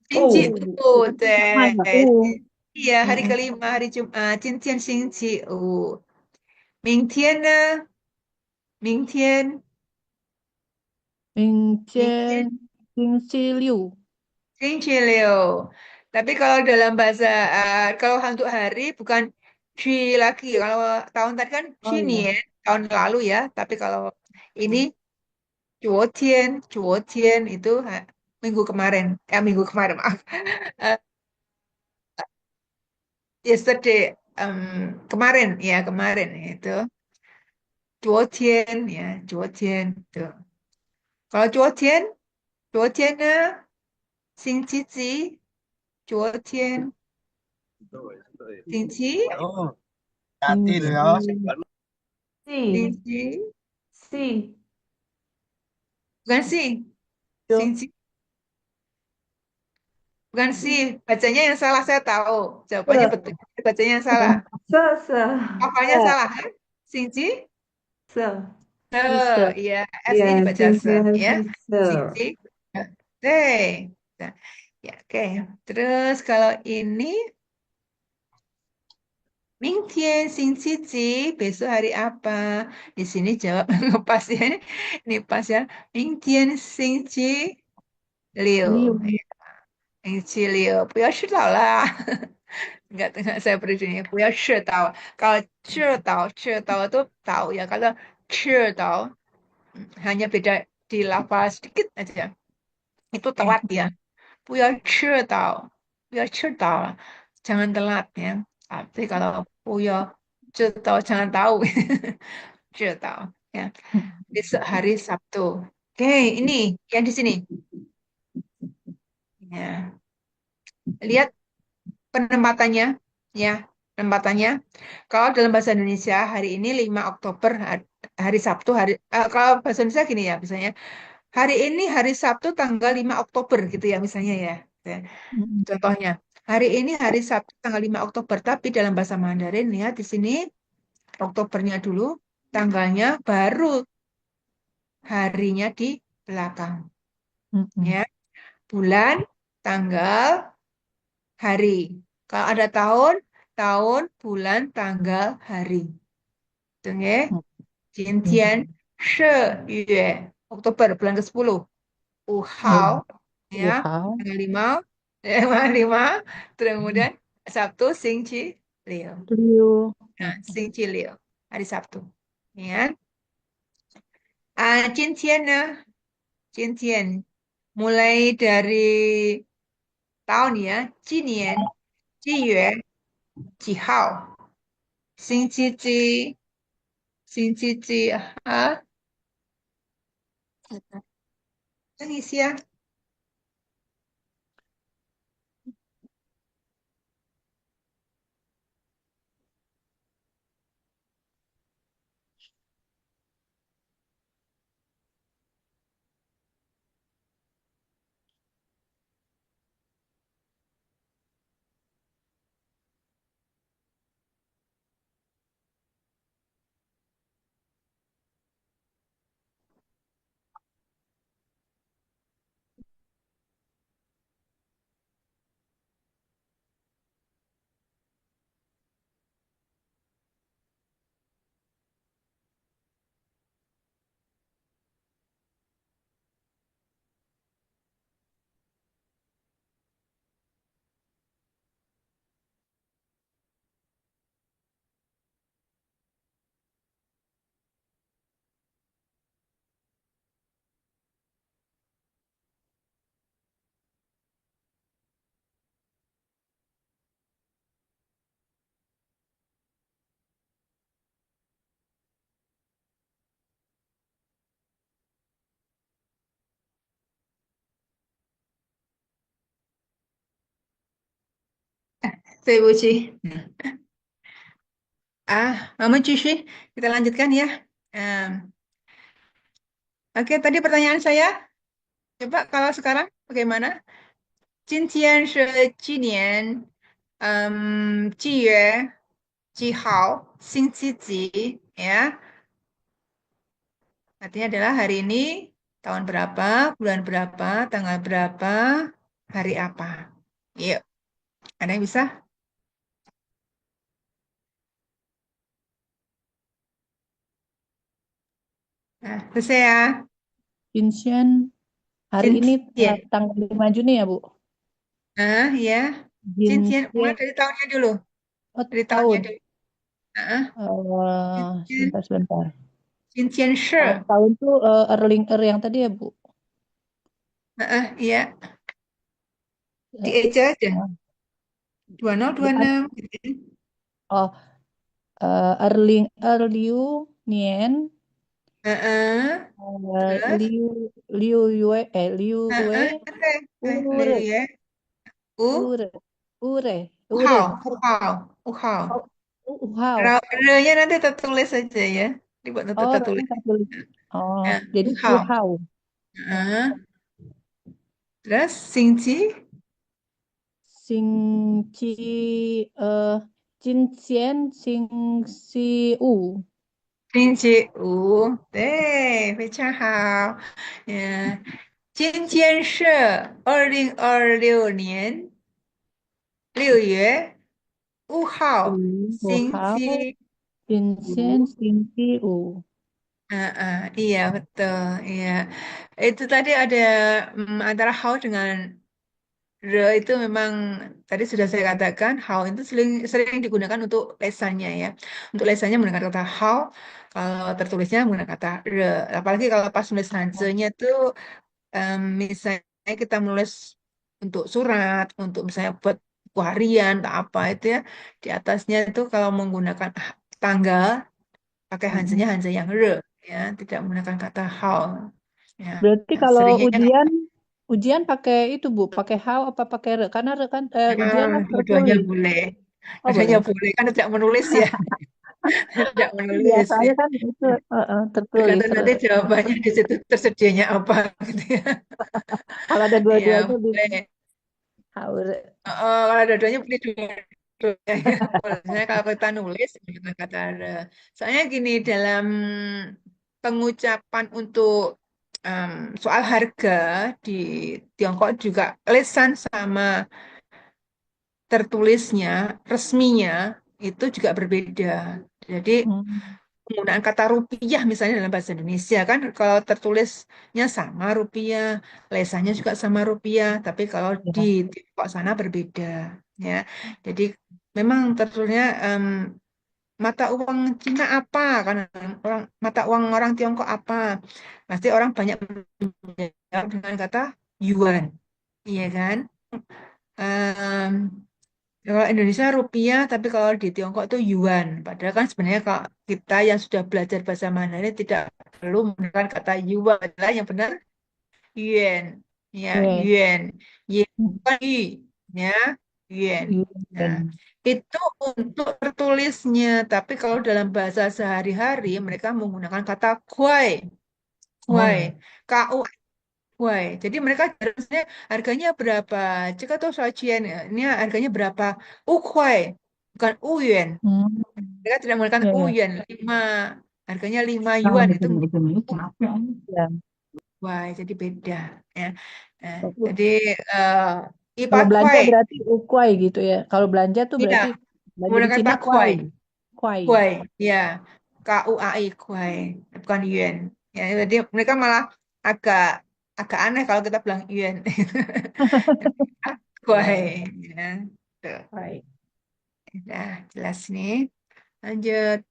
Speaker 1: 星期五，Sama 对，ya,
Speaker 3: U.
Speaker 1: iya hari
Speaker 3: Mm-mm.
Speaker 1: kelima, hari Jumat. 今天星期五，明天呢？明天，明天
Speaker 3: Cincin, cincin
Speaker 1: 星期六. Tapi kalau dalam bahasa, kalau untuk hari bukan Qi lagi. Kalau tahun tadi kan
Speaker 4: Oh ya,
Speaker 1: Qinian, tahun lalu ya. Tapi kalau ini 昨天 itu minggu kemarin. Minggu kemarin, maaf. Eh, yesterday, kemarin ya kemarin itu. 昨天 ya, 昨天 tuh. Kalau 昨天呢，星期几？昨天星期
Speaker 5: Oh,
Speaker 1: 星
Speaker 4: C
Speaker 1: 期
Speaker 4: C
Speaker 1: bukan sih,
Speaker 3: Yo.
Speaker 1: 星期 bukan sih. Bacanya yang salah saya tahu. Jawabannya betul. Bacanya yang salah.
Speaker 4: 色
Speaker 1: Hafalnya salah. Kan? 星期
Speaker 4: 色
Speaker 1: se,
Speaker 3: Bisa.
Speaker 1: ya S-nya
Speaker 4: ya
Speaker 1: dibaca se, ya.
Speaker 4: 今天是
Speaker 1: 星期Oke. Nah, ya, oke. Terus kalau ini 明天星期几 besok hari apa? Di sini jawab ngepas ya. Ini pas ya. 明天星期六.
Speaker 3: Liu.
Speaker 1: 星期六，不要迟到啦。Enggak, saya beri不要迟到. Kalau 迟到 itu tahu ya. Kalau 迟到 hanya beda di lafaz sedikit aja. Itu telat ya. 不要迟到，jangan telat ya. Tapi kalau 不要知道 jangan tahu. 知道 ya. Besok hari Sabtu. Oke, ini yang di sini. Ya, lihat penempatannya ya, penempatannya. Kalau dalam bahasa Indonesia hari ini 5 Oktober hari Sabtu kalau bahasa Indonesia gini ya misalnya hari ini hari Sabtu tanggal 5 Oktober gitu ya misalnya ya. Ya. Contohnya hari ini hari Sabtu tanggal 5 Oktober tapi dalam bahasa Mandarin lihat di sini Oktobernya dulu, tanggalnya baru harinya di belakang ya. Bulan, tanggal, hari. Kalau ada tahun, tahun, bulan, tanggal, hari. Itu ya. 今天是月 Oktober bulan ke-10. 5号 ya,
Speaker 3: Wuhao,
Speaker 1: tanggal 5, tanggal 5, terus kemudian Sabtu, Liu.
Speaker 3: Liu.
Speaker 1: Nah, Liu, hari Sabtu. Ya. 今天呢，今天 mulai dari tahun ya, 今年几月几号？星期几啊？等一下，对不起。我们继续，kita lanjutkan ya. Oke, tadi pertanyaan saya. Coba kalau sekarang bagaimana? 今天是几月几号星期几 ya? Artinya adalah hari ini tahun berapa, bulan berapa, tanggal berapa, hari apa. Yuk, ada yang bisa? Nah, selesai ya.
Speaker 3: Jinxian, hari ini
Speaker 1: Jintian.
Speaker 3: tanggal 5 Juni ya, Bu?
Speaker 1: Ya. Jintian, mulai
Speaker 3: Jinxian,
Speaker 1: dari tahunnya dulu.
Speaker 3: oh,
Speaker 1: Dari tahunnya
Speaker 3: tahun.
Speaker 1: dulu. Ah, Jintian,
Speaker 3: Sebentar.
Speaker 1: Jintian Shi.
Speaker 3: Tahun tuh Erling yang tadi ya, Bu?
Speaker 1: Iya.
Speaker 3: Eh,
Speaker 1: Dieja aja.
Speaker 3: oh,
Speaker 1: 2026. Gitu.
Speaker 3: oh, Erliu Nien,
Speaker 1: Heeh. Terus?
Speaker 3: Liu Liu Yue, Liu Wei,
Speaker 1: Santai. Liu
Speaker 3: Ure,
Speaker 1: ya. U.
Speaker 3: Ure, Ure, Ure.
Speaker 1: Uhau. Uhau. Uhau.
Speaker 3: Oh, wow.
Speaker 1: Re-nya nanti tertulis aja ya. Dibuat
Speaker 3: Oh,
Speaker 1: tertulis.
Speaker 3: ini tertulis. Oh,
Speaker 1: Ya.
Speaker 3: jadi
Speaker 1: Uhau.
Speaker 3: wow.
Speaker 1: Heeh. Terus Singci.
Speaker 3: Sing Chi Jin Xian Sing Si U.
Speaker 1: 对，非常好。今天是2026年6月5号，星
Speaker 3: Wow.
Speaker 1: 期
Speaker 3: Jin Xian
Speaker 1: 五。
Speaker 3: Sing Si U.
Speaker 1: Iya betul, iya. Itu tadi ada antara how dengan re itu memang tadi sudah saya katakan how itu sering sering digunakan untuk lesannya ya. Untuk lesannya menggunakan kata how, kalau tertulisnya menggunakan kata re. Apalagi kalau pas nulis hansanya itu misalnya kita menulis untuk surat, untuk misalnya buat buku harian atau apa itu ya, di atasnya itu kalau menggunakan tanggal pakai hansanya hansa yang re ya, tidak menggunakan kata how ya.
Speaker 3: Berarti
Speaker 1: Yang
Speaker 3: kalau
Speaker 1: seringnya
Speaker 3: ujian pakai itu Bu, pakai how apa pakai re? Karena re kan ujian kan
Speaker 1: dua-duanya
Speaker 3: tertulis.
Speaker 1: boleh.
Speaker 3: Oh
Speaker 1: Dua-duanya
Speaker 3: boleh.
Speaker 1: boleh kan tidak menulis ya, tidak
Speaker 3: Iya,
Speaker 1: menulis ya.
Speaker 3: soalnya kan itu tertulis
Speaker 1: Tergantung
Speaker 3: re.
Speaker 1: nanti jawabannya di situ tersedianya apa gitu ya.
Speaker 3: Kalau ada
Speaker 1: Ya
Speaker 3: dua-duanya bisa
Speaker 1: boleh.
Speaker 3: how re.
Speaker 1: Kalau dua-duanya boleh dua-duanya ya. Misalnya kalau kita nulis menggunakan kata re. Soalnya gini dalam pengucapan untuk soal harga di Tiongkok juga lesan sama tertulisnya, resminya itu juga berbeda. Jadi
Speaker 3: Hmm.
Speaker 1: penggunaan kata rupiah misalnya dalam bahasa Indonesia kan kalau tertulisnya sama rupiah, lesannya juga sama rupiah, tapi kalau di
Speaker 6: Ya.
Speaker 1: Tiongkok sana berbeda ya. Jadi memang tertulisnya mata uang Cina apa kan orang mata uang orang Tiongkok apa? Pasti orang banyak menjawab dengan kata yuan, iya kan? Em, Kalau Indonesia rupiah, tapi kalau di Tiongkok itu yuan. Padahal kan sebenarnya kalau kita yang sudah belajar bahasa Mandarin tidak perlu menggunakan kata yuan. Adalah yang benar yuan. Ya,
Speaker 3: Yes.
Speaker 1: yuan. Yen
Speaker 3: Hmm.
Speaker 1: bukan yi. Ya, yuan. Nah,
Speaker 3: Yuan.
Speaker 1: itu untuk tertulisnya. Tapi kalau dalam bahasa sehari-hari, mereka menggunakan kata kuai. Kuai.
Speaker 6: Oh,
Speaker 1: Ku Wah, jadi mereka harusnya harganya berapa? Jika tuh sajian ini harganya berapa? Ukwai, bukan uyuan.
Speaker 3: Hmm.
Speaker 1: Mereka tidak menggunakan
Speaker 3: Ya, ya.
Speaker 1: uyuan, harganya 5 yuan
Speaker 6: kalau
Speaker 1: itu.
Speaker 6: betul-betul ini capek.
Speaker 3: Ya.
Speaker 1: Wah, jadi beda ya. Nah,
Speaker 3: Kalau
Speaker 1: jadi eh
Speaker 3: kalau belanja
Speaker 1: ipakwai,
Speaker 3: berarti ukwai gitu ya. Kalau belanja tuh
Speaker 1: iya,
Speaker 3: berarti belanja di
Speaker 1: menggunakan
Speaker 3: Cina
Speaker 1: pakwai,
Speaker 3: kwai. Kwai.
Speaker 1: kwai, ya, KUAI, kwai, bukan yuan. Ya, jadi mereka malah agak agak aneh kalau kita bilang yuan. Kwai, ya. Tuh.
Speaker 3: Kwai.
Speaker 1: Nah, jelas nih. Lanjut.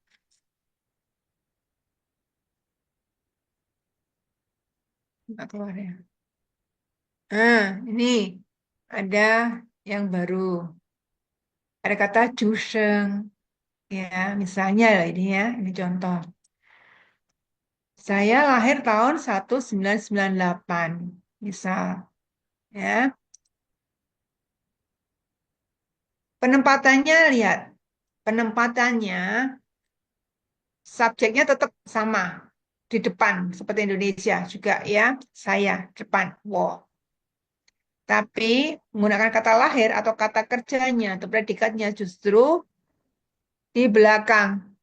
Speaker 1: Nggak keluar ya. Ini ada yang baru. Ada kata juseng. Ya, misalnya lah ini ya. Ini contoh. Saya lahir tahun 1998. Misal. Ya. Penempatannya, lihat. Penempatannya, subjeknya tetap sama. Di depan. Seperti Indonesia juga ya. Saya, depan. Wow. Tapi menggunakan kata lahir atau kata kerjanya atau predikatnya justru di belakang.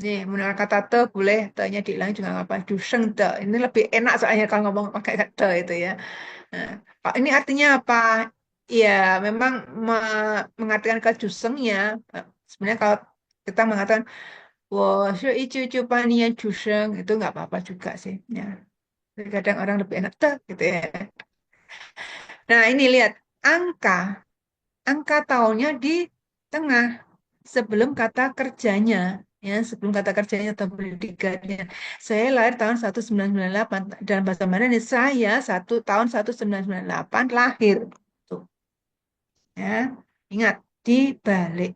Speaker 1: Nih, menggunakan kata te boleh, te-nya dihilang juga nggak apa. Duseng te. Ini lebih enak soalnya kalau ngomong pakai te itu ya. Nah, ini artinya apa? Ya, memang mengartikan ke jusengnya. Sebenarnya kalau kita mengatakan, wah, icu pania juseng, itu nggak apa-apa juga sih. Ya, tapi kadang orang lebih enak te gitu ya. Nah, ini lihat angka. Angka tahunnya di tengah sebelum kata kerjanya ya sebelum kata kerjanya atau predikatnya saya lahir tahun 1998 dalam bahasa Mandarin saya tahun 1998 lahir tuh ya ingat dibalik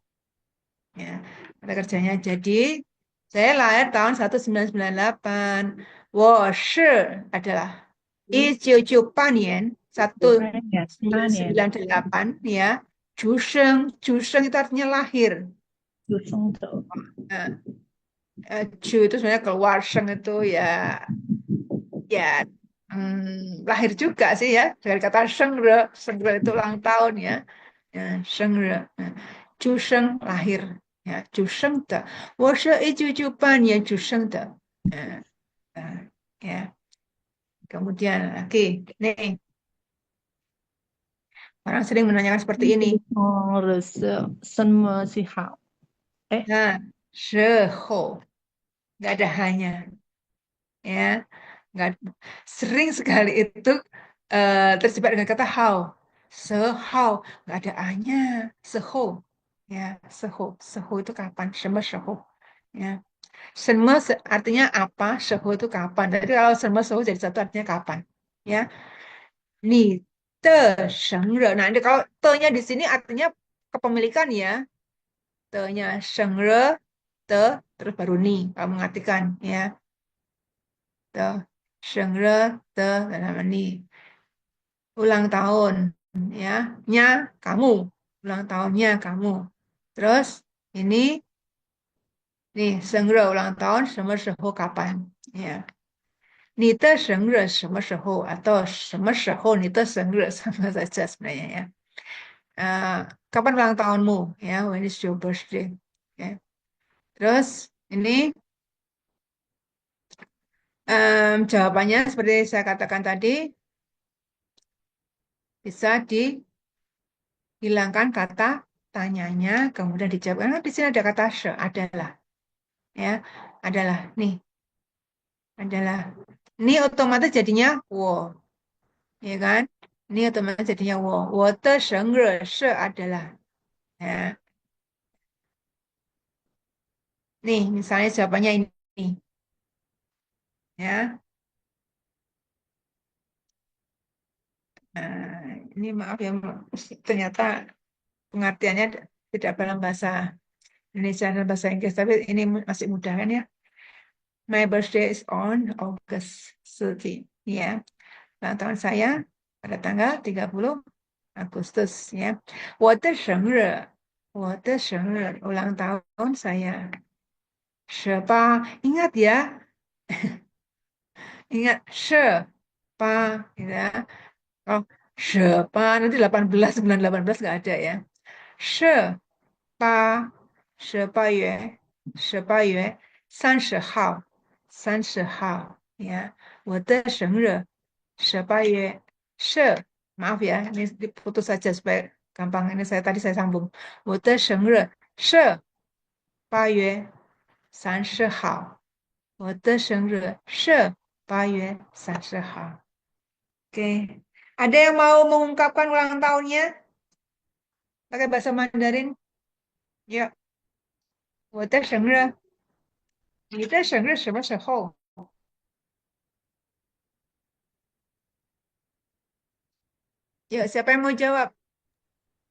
Speaker 1: ya kata kerjanya jadi saya lahir tahun 1998 我是 adalah 1998
Speaker 3: Panen.
Speaker 1: 1998 ya Juseng itu artinya lahir.
Speaker 3: Jusung tuh.
Speaker 1: Nah, Ju itu sebenarnya keluar, Sheng itu ya ya lahir juga sih ya dari kata Shengre, Shengre itu ulang tahun ya, ya Shengre. Nah, Ju Sheng lahir ya Ju Sheng de, 我是1998年 Ju Sheng de. Nah, nah, ya kemudian lagi nih orang sering menanyakan seperti ini.
Speaker 3: 什么是好？哎，Nah,
Speaker 1: 时候 nggak ada hanya ya nggak sering sekali itu terjebak dengan kata how Sehau, nggak ada a-nya. Seho, ya, seho, seho itu kapan? Sema seho, ya. Sema artinya apa? Seho itu kapan? Jadi kalau sema seho jadi satu artinya kapan, ya. Ni te shengre. Nah, ini kalau te-nya di sini artinya kepemilikan ya. Te-nya shengre, te terus baru ni kalau mengartikan ya. Te shengre, te dan nama ni. Ulang tahun ya, nya kamu. Ulang tahunnya kamu. Terus ini nih sengre ulang tahun 什么时候 kapan ya. 你的生日什么时候 atau 什么时候你的生日 sama saja sebenarnya ya. Kapan ulang tahunmu ya, when is your birthday ya. Terus ini jawabannya seperti saya katakan tadi bisa dihilangkan kata tanyanya kemudian dijawab. Karena di sini ada kata se, adalah ya, adalah nih, adalah ini otomatis jadinya wo, ya kan? Ini otomatis jadinya wo. 我的生日是 adalah ya. Nih, misalnya jawabannya ini. Ya. Nah, ini maaf ya, ternyata pengertiannya tidak dalam bahasa Indonesia dan bahasa Inggris, tapi ini masih mudah kan ya. My birthday is on August 30. Ya. Ulang tahun saya pada tanggal 30 Agustus ya. 我的生日 ulang tahun saya. 18, ingat ya. Ingat 18 gitu ya. Oh, 18 nanti 18 bulan 18 nggak ada ya. 18 18月30号ya. 我的生日18月maaf ya, ini diputus saja supaya gampang. Ini tadi saya sambung. 我的生日8月30号。我的生日是8月30 号. Oke. Ada yang mau mengungkapkan ulang tahunnya? Pakai bahasa Mandarin? Ya. 我的生日什么时候? Yuk, siapa yang mau jawab?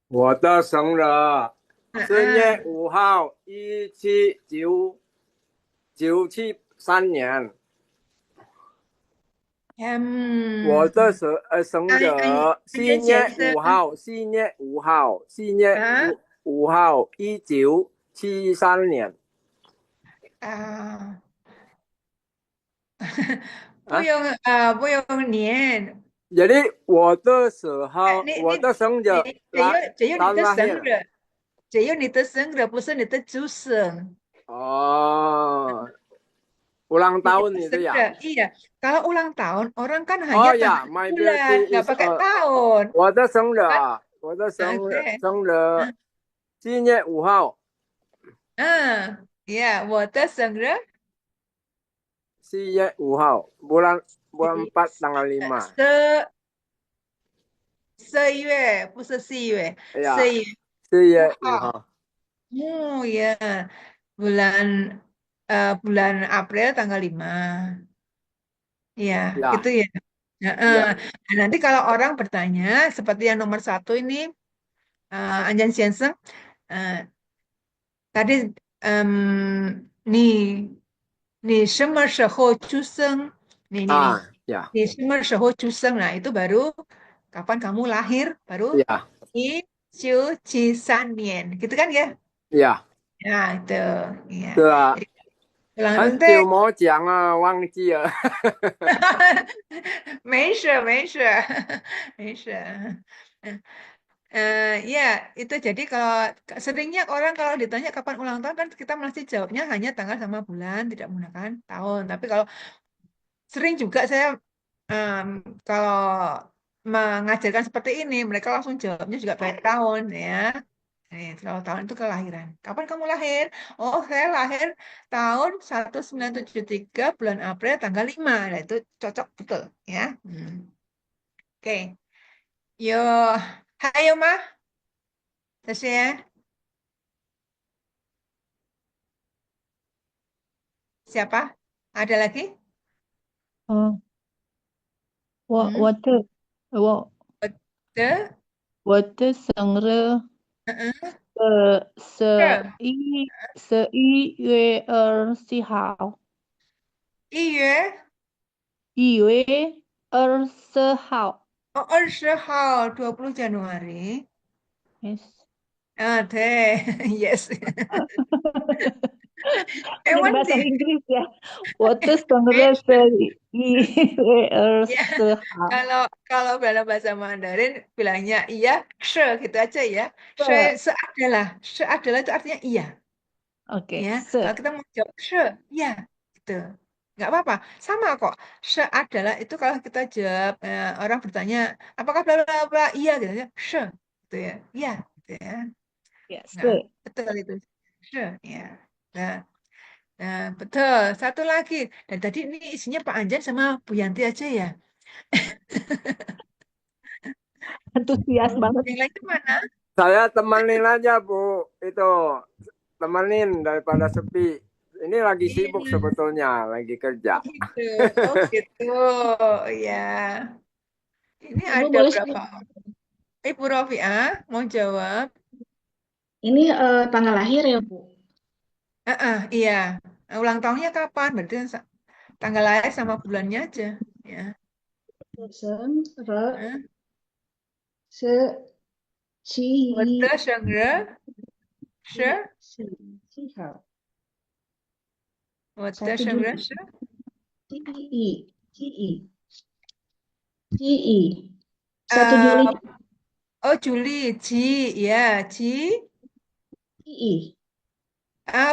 Speaker 2: 我的生日4月
Speaker 1: 啊
Speaker 2: 5号17973年。我的生日4月5号4月5号1973年。
Speaker 1: 不用年。
Speaker 2: Jadi 我的生日
Speaker 1: 只有你的生日，不是你的出生。
Speaker 2: Oh, ulang tahun itu ya?
Speaker 1: Iya, kalau ulang tahun orang kan hanya
Speaker 2: my
Speaker 1: bulan,
Speaker 2: birthday
Speaker 1: nggak
Speaker 2: is
Speaker 1: pakai tahun.
Speaker 2: 我的生日4月5号。
Speaker 1: Ya, 我的生日
Speaker 2: 4月5号 bulan 4 tanggal 5.
Speaker 1: 4月不是4月
Speaker 2: Ya,
Speaker 1: 4月
Speaker 2: 4月5号.
Speaker 1: Oh ya, bulan April tanggal 5. Iya,
Speaker 2: Ya.
Speaker 1: itu ya. Nah, nanti kalau orang bertanya seperti yang nomor 1 ini, Anjan Sienseng, tadi nih 什么时候出生?
Speaker 2: Ya.
Speaker 1: 你什么时候出生? Nah, itu baru kapan kamu lahir, baru
Speaker 2: Ya.
Speaker 1: 1973 年, gitu kan ya?
Speaker 2: Ya.
Speaker 1: Nah, itu. Ya.
Speaker 2: 对啊，
Speaker 1: Ulang
Speaker 2: 很
Speaker 1: tahun
Speaker 2: 久没讲了，忘记了。
Speaker 1: 没事。Ya, itu jadi kalau seringnya orang kalau ditanya kapan ulang tahun kan kita masih jawabnya hanya tanggal sama bulan, tidak menggunakan tahun. Tapi kalau sering juga saya kalau mengajarkan seperti ini, mereka langsung jawabnya juga pakai tahun ya. Kalau tahun itu kelahiran. Kapan kamu lahir? Oh, saya lahir tahun 1973 bulan April tanggal 5. Nah, itu cocok betul ya. Oke. Yo, Hayo mah, ya. Siapa? Ada lagi?
Speaker 3: 嗯，Hmm? 我
Speaker 1: The,
Speaker 3: 我的生日
Speaker 1: uh-uh. 是
Speaker 3: 11月24号，1
Speaker 1: 月
Speaker 3: 1月24号。
Speaker 1: oh, 20 号 20 Januari.
Speaker 3: Yes.
Speaker 1: Ah, deh. Yes.
Speaker 3: Jadi
Speaker 1: Emang
Speaker 3: bahasa
Speaker 1: sih.
Speaker 3: Inggris ya. 我的生日是
Speaker 1: Ya,
Speaker 3: 1月24号。
Speaker 1: kalau kalau dalam bahasa Mandarin bilangnya iya, gitu aja ya.
Speaker 3: 是
Speaker 1: Adalah, adalah itu artinya iya,
Speaker 3: Oke,
Speaker 1: ya. Kalau kita mau jawab iya, gitu. Nggak apa-apa, sama kok. Adalah itu kalau kita jawab orang bertanya, apakah bla bla bla, iya gitu ya. Gitu ya, iya, gitu ya.
Speaker 3: ya,
Speaker 1: Nah, betul itu. Ya. Nah, nah, betul. Satu lagi. Dan tadi ini isinya Pak Anjan sama Bu Yanti aja ya.
Speaker 3: antusias banget.
Speaker 1: Yang lain mana?
Speaker 2: Saya temenin aja, Bu. Itu, temenin daripada sepi. Ini lagi sibuk
Speaker 1: Iya,
Speaker 2: sebetulnya, lagi kerja.
Speaker 1: gitu. Oh, gitu. Ya. Ini
Speaker 7: Ibu
Speaker 1: ada
Speaker 7: boleh
Speaker 1: berapa? Ibu Rofiah mau jawab?
Speaker 7: ini tanggal lahir ya Bu?
Speaker 1: Iya. Nah, ulang tahunnya kapan? Berarti tanggal lahir sama bulannya aja. Ya.
Speaker 7: Sen, re,
Speaker 1: Hah?
Speaker 7: se, chi,
Speaker 1: 我的生日是
Speaker 7: si, chi, hao. 1 Juli.
Speaker 1: 我的生日是
Speaker 7: Ci, ci, ci. 1
Speaker 1: eh,
Speaker 7: Juli.
Speaker 1: oh Juli, ya,
Speaker 7: Ci.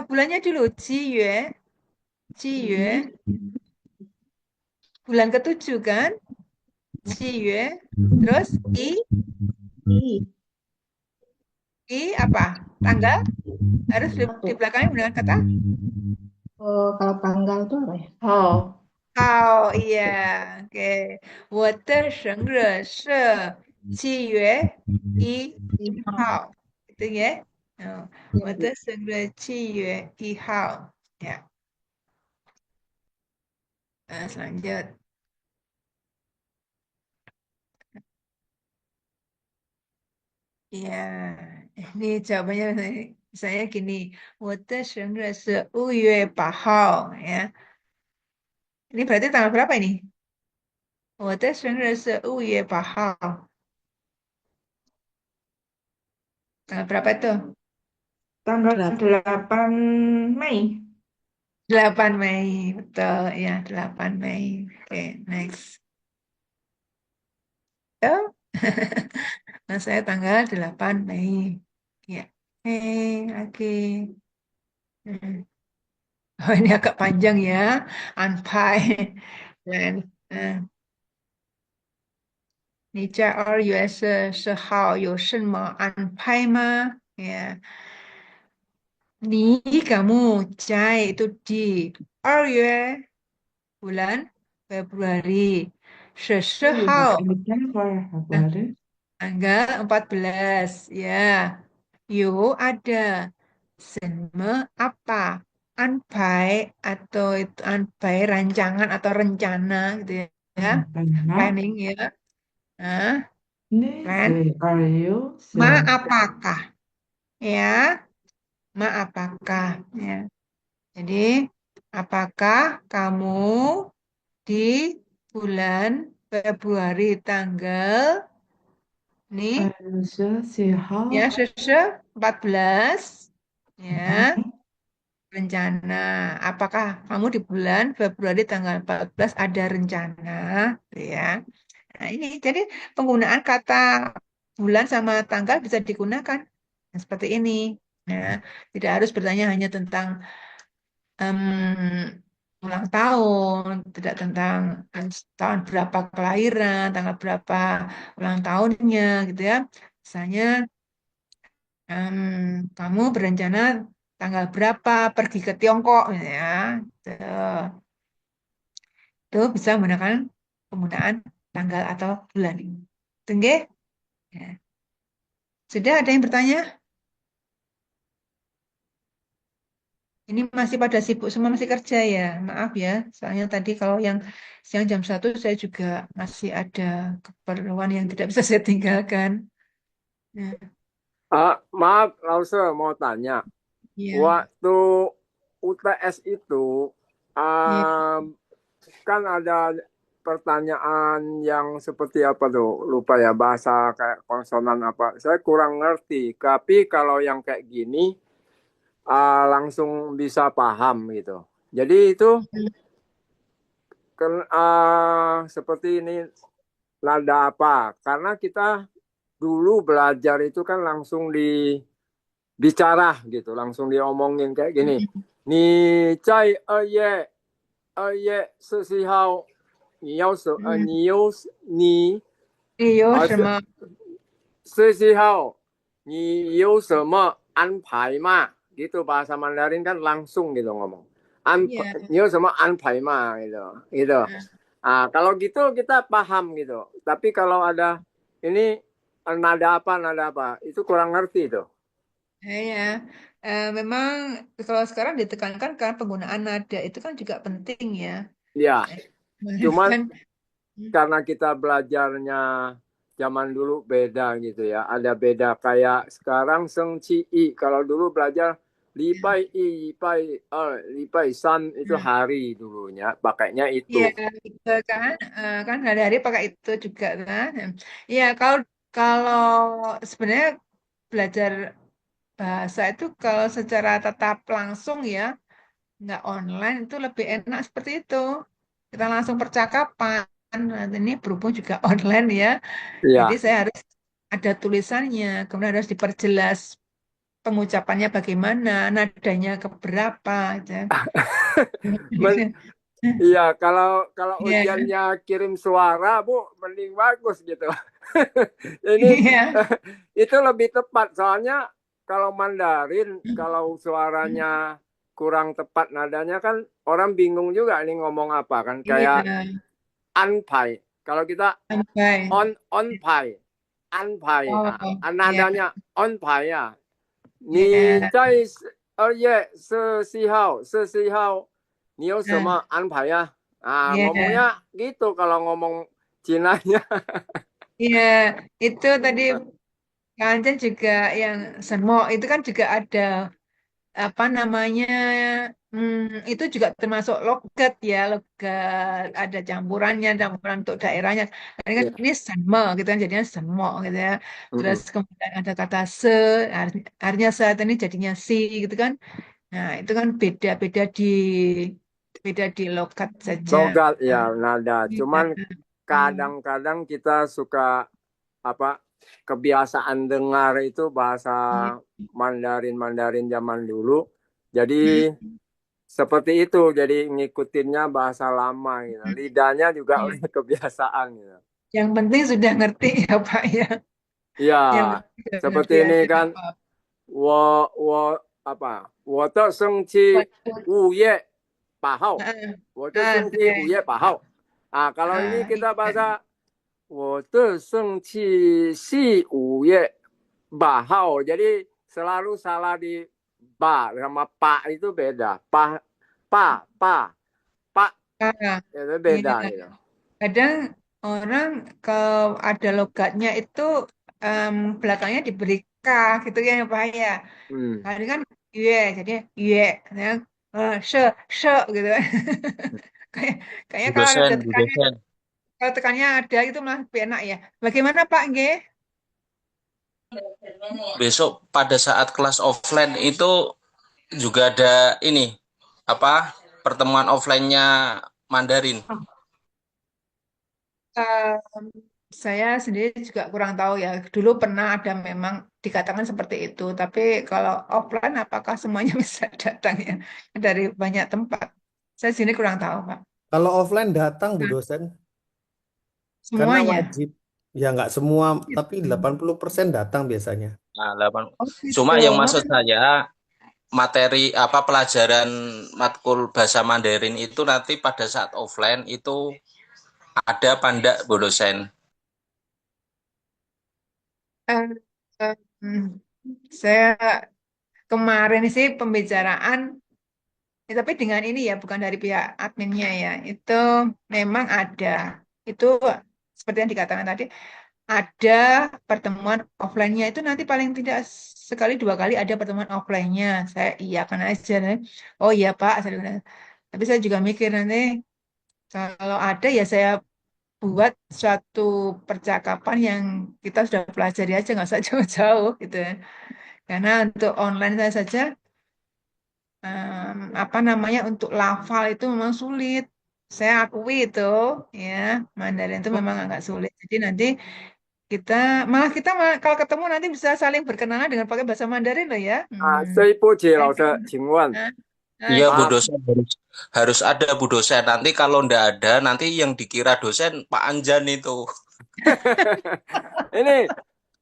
Speaker 1: bulannya dulu, Ciyue, bulan ketujuh kan, Ciyue, terus
Speaker 7: I.
Speaker 1: apa? Tanggal harus di
Speaker 7: Satu.
Speaker 1: belakangnya dengan kata
Speaker 7: Kalau tanggal itu apa ya? Oh.
Speaker 1: Oh, iya, oke. 我的生日是7月1号, itu ya. Oh,
Speaker 7: Ya, Bu.
Speaker 1: 我的生日7月1号. Ya, nah, selanjut. Ya, ini jawabannya saya gini. 我的生日是5月8号, ya. Ini berarti tanggal berapa ini? 我的生日是5月8号. Tanggal berapa itu?
Speaker 4: Tanggal
Speaker 7: Berapa?
Speaker 4: 8 Mei.
Speaker 1: 8 Mei, betul ya, 8 Mei. Oke, next. Oh. Nah, saya tanggal 8 Mei. Ya. Oke. Hmm. Oh, ini agak panjang ya. Anpai. Dan 你在2月10号有什么安排吗？ Ya. 你 kamu 在 itu di 2月 bulan Februari. 10号
Speaker 4: Februari.
Speaker 1: tanggal 14 ya. Yuk ada senme apa? Anpai atau itu anpai rancangan atau rencana gitu ya. Planning ya. Nah, plan. Ma apakah? Ya, ma apakah? Ya. Jadi, apakah kamu di bulan Februari tanggal nih ya 14 ya rencana apakah kamu di bulan Februari tanggal 14 ada rencana gitu ya. Nah, ini jadi penggunaan kata bulan sama tanggal bisa digunakan. Nah, seperti ini ya. Tidak harus bertanya hanya tentang ulang tahun, tidak tentang tahun berapa kelahiran, tanggal berapa ulang tahunnya gitu ya. Misalnya kamu berencana tanggal berapa pergi ke Tiongkok ya. Gitu. Itu bisa menggunakan penggunaan tanggal atau bulan. Tengge? Ya. Sudah ada yang bertanya? Ini masih pada sibuk semua masih kerja ya. Maaf ya. Soalnya tadi kalau yang siang jam 1 saya juga masih ada keperluan yang tidak bisa saya tinggalkan. Nah,
Speaker 2: Maaf, Lause mau tanya.
Speaker 1: iya,
Speaker 2: Waktu UTS itu
Speaker 1: iya.
Speaker 2: kan ada pertanyaan yang seperti apa tuh? Lupa ya, bahasa kayak konsonan apa. Saya kurang ngerti. Tapi kalau yang kayak gini langsung bisa paham gitu. Jadi itu seperti ini nada apa? Karena kita dulu belajar itu kan langsung bicara gitu, langsung diomongin kayak gini. Ni cai ye si hao ni yao ni
Speaker 1: Iyo sama
Speaker 2: si hao ni you sema an pai ma gitu, bahasa Mandarin kan langsung gitu ngomong.
Speaker 1: iya.
Speaker 2: Ni you sema an pai ma gitu. Kalau gitu kita paham gitu. Tapi kalau ada ini nada apa, itu kurang ngerti tuh.
Speaker 1: Ya, memang kalau sekarang ditekankan karena penggunaan nada itu kan juga penting ya.
Speaker 2: Ya,
Speaker 1: Kemarin
Speaker 2: cuman
Speaker 1: kan,
Speaker 2: karena kita belajarnya zaman dulu beda gitu ya. Ada beda kayak sekarang Seng Ci I. Kalau dulu belajar Lipai I, Lipai San itu hari dulunya pakainya itu.
Speaker 1: iya gitu kan, kan hari-hari pakai itu juga kan. Iya, kalau kalau sebenarnya belajar bahasa itu kalau secara tatap langsung ya, nggak online itu lebih enak seperti itu. Kita langsung percakapan. Nah, ini berhubung juga online ya. Jadi
Speaker 2: Iya.
Speaker 1: saya harus ada tulisannya, kemudian harus diperjelas pengucapannya bagaimana, nadanya keberapa, gitu.
Speaker 2: Iya, kalau
Speaker 1: Iya,
Speaker 2: ujiannya kirim suara, Bu, mending bagus gitu. Ini
Speaker 1: iya,
Speaker 2: itu lebih tepat, soalnya kalau Mandarin, kalau suaranya kurang tepat nadanya kan orang bingung juga ini ngomong apa kan, kayak
Speaker 1: iya,
Speaker 2: anpai. Kalau kita
Speaker 1: sampai.
Speaker 2: on pai, anpai,
Speaker 1: Oh, iya,
Speaker 2: nadanya on pai ya. Ni
Speaker 1: iya.
Speaker 2: 在2月14号你有什么安排呀？Iya, ngomongnya gitu kalau ngomong Cinanya.
Speaker 1: iya. Itu tadi Kanjen juga yang semo itu kan juga ada apa namanya, itu juga termasuk logat ya, logat ada campuran untuk daerahnya. Ini sama gitu kan jadinya semo gitu ya. Terus kemudian ada kata se, artinya saat ini jadinya si gitu kan. Nah, itu kan beda di logat saja.
Speaker 2: Logat
Speaker 1: Nah,
Speaker 2: ya nada.
Speaker 1: iya.
Speaker 2: Cuman kadang-kadang kita suka apa kebiasaan dengar itu bahasa
Speaker 1: Iya.
Speaker 2: Mandarin zaman dulu. Jadi seperti itu. Jadi ngikutinnya bahasa lama gitu. Lidahnya juga
Speaker 1: Iya.
Speaker 2: udah kebiasaan gitu.
Speaker 1: Yang penting sudah ngerti ya Pak ya.
Speaker 2: Iya,
Speaker 1: Yang penting sudah
Speaker 2: seperti
Speaker 1: ngerti
Speaker 2: ini
Speaker 1: aja
Speaker 2: kan.
Speaker 1: apa.
Speaker 2: 我的生期5月8号，Heeh. 我的生期5月8号。kalau ini kita bahasa 我的生期是5月8号， jadi selalu salah di ba sama pak itu beda. Pa, pak
Speaker 1: Ah,
Speaker 2: itu beda
Speaker 1: iya.
Speaker 2: gitu.
Speaker 1: Kadang orang kalau ada logatnya itu belakangnya diberi K gitu ya Pak ya. Nah, ini kan ye, jadi ye, ya, she, she gitu. Kayak kayaknya
Speaker 5: Bu
Speaker 1: kalau ada
Speaker 5: dosen, Bu
Speaker 1: tekannya,
Speaker 5: dosen.
Speaker 1: kalau tekannya ada itu malah lebih enak ya. Bagaimana Pak G?
Speaker 5: Besok pada saat kelas offline itu juga ada ini apa pertemuan offline-nya Mandarin.
Speaker 1: Em, saya sendiri juga kurang tahu ya. Dulu pernah ada memang dikatakan seperti itu. Tapi kalau offline, apakah semuanya bisa datang ya dari banyak tempat? Saya sini kurang tahu, Pak.
Speaker 8: Kalau offline datang Bu
Speaker 1: Nah,
Speaker 8: dosen, karena
Speaker 1: semuanya.
Speaker 8: wajib. Ya nggak semua, tapi 80% datang biasanya.
Speaker 5: Nah, 8.
Speaker 1: Oh,
Speaker 5: Cuma
Speaker 1: gitu.
Speaker 5: yang maksud saya materi apa pelajaran matkul bahasa Mandarin itu nanti pada saat offline itu ada Bu dosen.
Speaker 1: Eh, eh, Hmm. Saya kemarin sih pembicaraan, tapi dengan ini ya, bukan dari pihak adminnya ya. Itu memang ada. Itu seperti yang dikatakan tadi, ada pertemuan offline-nya itu nanti paling tidak sekali dua kali ada pertemuan offline-nya. Saya iyakan aja. Oh iya Pak, saya bilang. Tapi saya juga mikir nanti kalau ada ya saya buat suatu percakapan yang kita sudah pelajari aja, nggak usah jauh-jauh gitu ya. Karena untuk online saya saja, apa namanya, untuk lafal itu memang sulit. Saya akui itu, ya, Mandarin itu memang agak sulit. Jadi nanti kita malah kalau ketemu nanti bisa saling berkenalan dengan pakai bahasa Mandarin loh ya.
Speaker 2: 老师，请问
Speaker 1: Nah,
Speaker 5: Iya, Bu
Speaker 2: maaf
Speaker 5: dosen harus ada Bu dosen. Nanti kalau ndak ada, nanti yang dikira dosen Pak Anjan itu.
Speaker 2: ini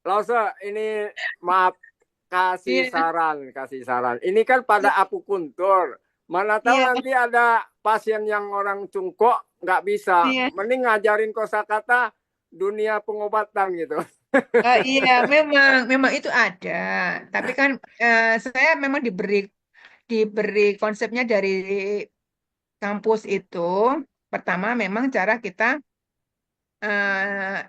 Speaker 2: Lause, ini maaf kasih
Speaker 1: iya,
Speaker 2: saran. Ini kan pada akupuntur. Mana tahu
Speaker 1: iya,
Speaker 2: nanti ada pasien yang orang cungkok nggak bisa.
Speaker 1: iya.
Speaker 2: Mending ngajarin kosakata dunia pengobatan gitu.
Speaker 1: Iya, memang itu ada. Tapi kan saya memang diberi konsepnya dari kampus itu. Pertama, memang cara kita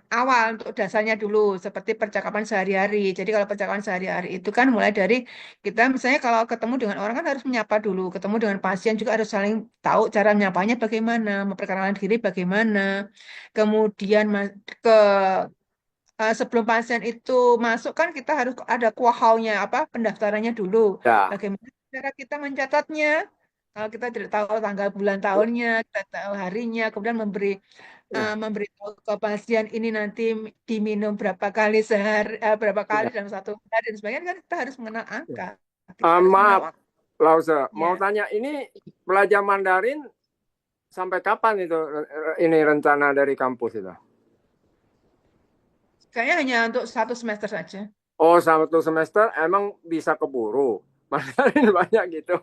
Speaker 1: awal untuk dasarnya dulu, seperti percakapan sehari-hari. Jadi kalau percakapan sehari-hari itu kan mulai dari kita, misalnya kalau ketemu dengan orang kan harus menyapa dulu. Ketemu dengan pasien juga harus saling tahu cara menyapanya bagaimana, memperkenalkan diri bagaimana. Kemudian ke sebelum pasien itu masuk kan kita harus ada kuahaunya, apa, pendaftarannya dulu.
Speaker 2: Ya,
Speaker 1: Bagaimana cara kita mencatatnya? Kalau kita tidak tahu tanggal bulan tahunnya, kita tahu harinya, kemudian
Speaker 2: ya,
Speaker 1: memberitahu ke pasien ini nanti diminum berapa kali sehari, berapa kali
Speaker 2: ya,
Speaker 1: dalam satu hari dan sebagainya, kan kita harus mengenal
Speaker 2: ya.
Speaker 1: angka, kita harus mengenal
Speaker 2: Maaf,
Speaker 1: waktu.
Speaker 2: Lause, mau
Speaker 1: Ya,
Speaker 2: tanya ini belajar Mandarin sampai kapan itu ini rencana dari kampus itu?
Speaker 1: kayaknya hanya untuk satu semester saja.
Speaker 2: Oh, satu semester emang bisa keburu. Mandarin banyak gitu.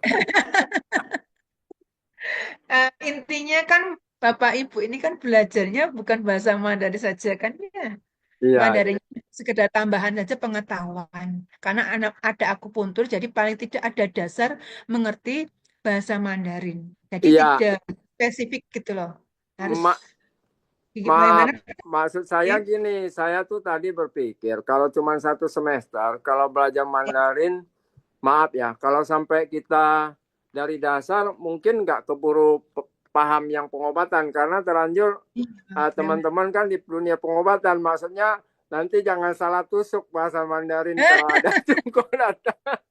Speaker 1: Intinya kan Bapak Ibu ini kan belajarnya bukan bahasa Mandarin saja kan ya.
Speaker 2: Iya,
Speaker 1: Mandarin sekedar tambahan saja pengetahuan. Karena anak ada akupuntur, jadi paling tidak ada dasar mengerti bahasa Mandarin. Jadi
Speaker 2: iya.
Speaker 1: tidak spesifik gitu loh. Harus
Speaker 2: Ma-
Speaker 1: bagaimana?
Speaker 2: Maaf, maksud saya gini, saya tuh tadi berpikir kalau cuma satu semester, kalau belajar Mandarin, maaf ya, kalau sampai kita dari dasar mungkin nggak keburu paham yang pengobatan karena terlanjur teman-teman kan di dunia pengobatan, maksudnya nanti jangan salah tusuk bahasa Mandarin kalau ada cungkok datang.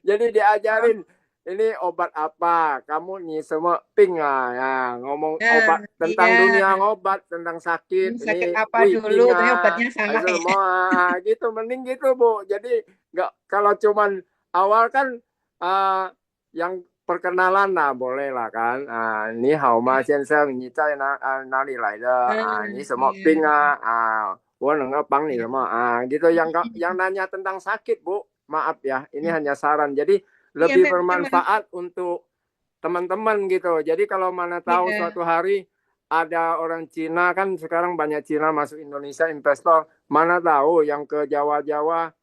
Speaker 2: Jadi diajarin ini obat apa, kamu nih semua ping ya, ngomong
Speaker 1: Nah,
Speaker 2: obat tentang
Speaker 1: iya,
Speaker 2: dunia ngobat, tentang sakit,
Speaker 1: sakit
Speaker 2: ini
Speaker 1: apa
Speaker 2: wih
Speaker 1: dulu,
Speaker 2: ping
Speaker 1: tapi obatnya salah ya.
Speaker 2: semua gitu, mending gitu Bu. Jadi nggak kalau cuman awal kan yang perkenalan lah boleh lah kan. Ni hao ma先生,你在哪里来的？你什么病啊？我能够帮你什么？gitu yang nanya tentang sakit Bu. Maaf ya, ini hanya saran. Jadi
Speaker 1: Iya,
Speaker 2: lebih
Speaker 1: memang.
Speaker 2: bermanfaat untuk teman-teman gitu. Jadi kalau mana tahu
Speaker 1: Iya,
Speaker 2: suatu hari ada orang Cina kan sekarang banyak Cina masuk Indonesia investor. Mana tahu yang ke Jawa-Jawa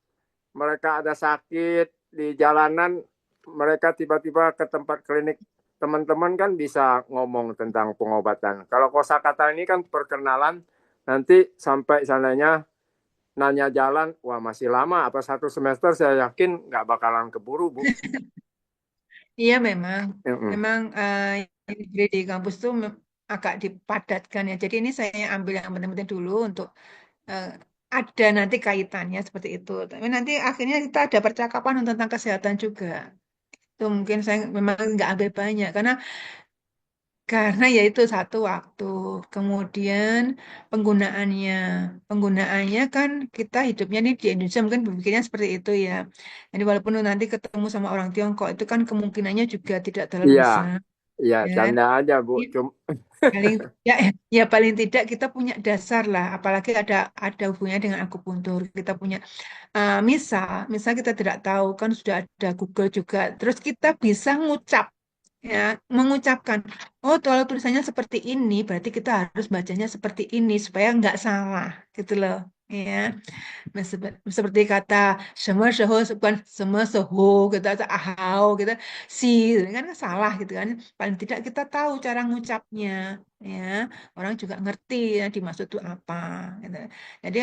Speaker 2: mereka ada sakit di jalanan, mereka tiba-tiba ke tempat klinik teman-teman kan bisa ngomong tentang pengobatan. Kalau kosakata ini kan perkenalan, nanti sampai sananya nanya jalan, wah masih lama, apa satu semester saya yakin nggak bakalan keburu, Bu.
Speaker 1: iya memang.
Speaker 2: Mm-mm.
Speaker 1: Memang degree di kampus tuh agak dipadatkan ya. Jadi ini saya ambil yang penting-penting dulu untuk eh, ada nanti kaitannya seperti itu. Tapi nanti akhirnya kita ada percakapan tentang kesehatan juga. Itu mungkin saya memang nggak ambil banyak karena yaitu satu waktu. Kemudian penggunaannya, penggunaannya kan kita hidupnya nih di Indonesia mungkin berpikirnya seperti itu ya. Jadi walaupun nanti ketemu sama orang Tiongkok itu kan kemungkinannya juga tidak terlalu
Speaker 2: Iya,
Speaker 1: besar.
Speaker 2: iya,
Speaker 1: Ya.
Speaker 2: canda aja, Bu.
Speaker 1: Paling ya, ya paling tidak kita punya dasar lah, apalagi ada hubungannya dengan akupuntur. Kita punya misal kita tidak tahu kan sudah ada Google juga. Terus kita bisa ngucap ya, mengucapkan, oh kalau tulisannya seperti ini, berarti kita harus bacanya seperti ini supaya nggak salah gitu loh. ya. Seperti kata semua seho bukan semua seho gitu atau ahau gitu si gitu kan salah gitu kan. Paling tidak kita tahu cara ngucapnya, ya. Orang juga ngerti yang dimaksud itu apa gitu. Jadi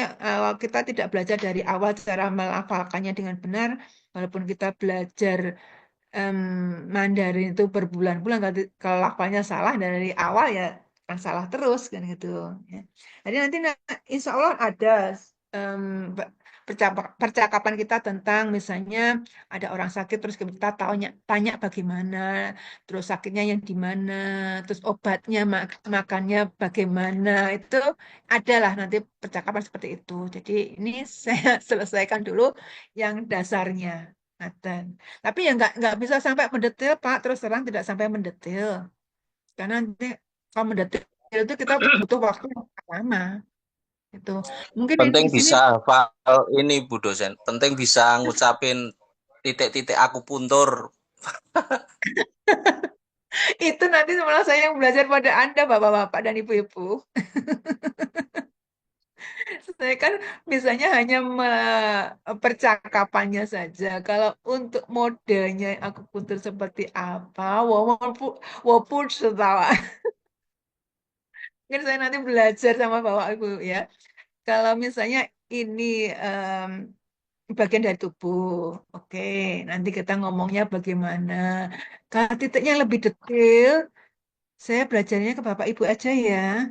Speaker 1: kita tidak belajar dari awal cara melafalkannya dengan benar, walaupun kita belajar em, Mandarin itu berbulan-bulan, kalau lafalnya salah dari awal ya akan salah terus kan gitu, ya. Jadi nanti insya Allah ada em, percakapan kita tentang misalnya ada orang sakit terus kita tanya bagaimana, terus sakitnya yang di mana, terus obatnya makannya bagaimana, itu adalah nanti percakapan seperti itu. Jadi ini saya selesaikan dulu yang dasarnya. Nathan. Tapi ya nggak bisa sampai mendetail, Pak. Terus terang tidak sampai mendetail. Karena nanti kalau mendetail itu kita butuh waktu yang lama. Itu mungkin
Speaker 5: Penting
Speaker 1: di sini
Speaker 5: bisa hafal ini Bu dosen. Penting bisa ngucapin titik-titik akupuntur.
Speaker 1: itu nanti malah saya yang belajar pada Anda, Bapak-bapak dan Ibu-ibu. Saya kan misalnya hanya percakapannya saja. Kalau untuk modenya aku putar seperti apa, walaupun setawa. Mungkin saya nanti belajar sama Bapak Ibu ya. Kalau misalnya ini bagian dari tubuh, oke. Nanti kita ngomongnya bagaimana. Kalau titiknya lebih detail, saya belajarnya ke Bapak Ibu aja ya.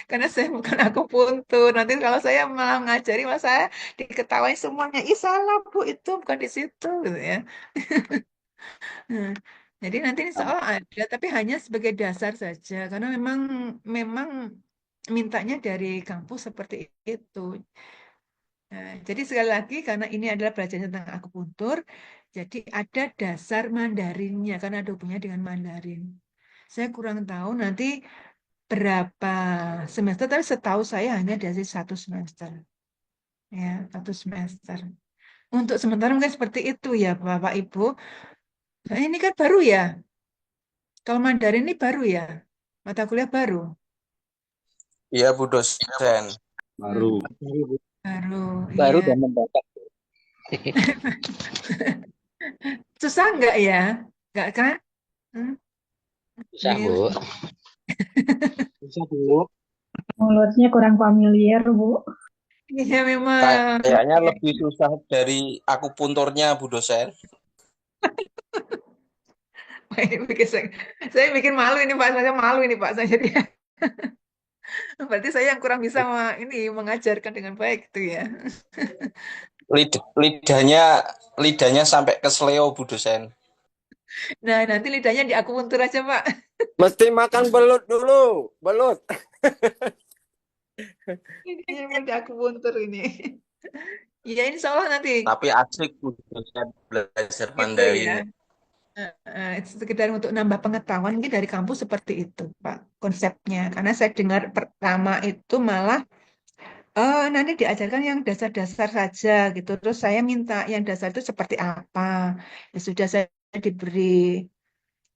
Speaker 1: Karena saya bukan akupuntur. Nanti kalau saya malah ngajari, malah saya diketawain semuanya. Ih salah Bu, itu bukan di situ gitu ya. Nah, jadi nanti insya Allah ada, tapi hanya sebagai dasar saja. Karena memang mintanya dari kampus seperti itu. Nah, jadi sekali lagi karena ini adalah belajar tentang akupuntur, jadi ada dasar Mandarinnya karena ada hubungannya dengan Mandarin. Saya kurang tahu nanti berapa semester, tapi setahu saya hanya dari 1 semester, ya 1 semester. Untuk sementara mungkin seperti itu ya, Bapak Ibu. Nah, ini kan baru ya. Kalau Mandarin ini baru ya, mata kuliah baru.
Speaker 5: Iya Bu dosen.
Speaker 9: Baru.
Speaker 1: Baru,
Speaker 10: Baru
Speaker 1: iya.
Speaker 10: dan mendadak.
Speaker 1: Susah nggak ya? Nggak kan? Hmm?
Speaker 10: Susah,
Speaker 1: Ini
Speaker 10: Bu.
Speaker 9: Bisa Bu.
Speaker 7: Mulutnya kurang familiar, Bu.
Speaker 1: iya memang.
Speaker 5: Kayaknya lebih susah dari akupunturnya Bu dosen.
Speaker 1: Wah, ini saya bikin malu ini Pak, saya malu ini Pak saya jadi. Berarti saya yang kurang bisa ini mengajarkan dengan baik itu ya.
Speaker 5: Lidahnya sampai ke sleo Bu dosen.
Speaker 1: Nah, nanti lidahnya di akupuntur aja Pak.
Speaker 2: Mesti makan belut dulu, belut.
Speaker 1: Lidahnya di akupuntur ini. Iya, insya Allah nanti
Speaker 5: Tapi asik Bu dosen belajar
Speaker 1: gitu
Speaker 5: Mandarin.
Speaker 1: ya. Sekedar untuk nambah pengetahuan mungkin dari kampus seperti itu Pak konsepnya. Karena saya dengar pertama itu malah nanti diajarkan yang dasar-dasar saja gitu. Terus saya minta yang dasar itu seperti apa. Ya sudah saya diberi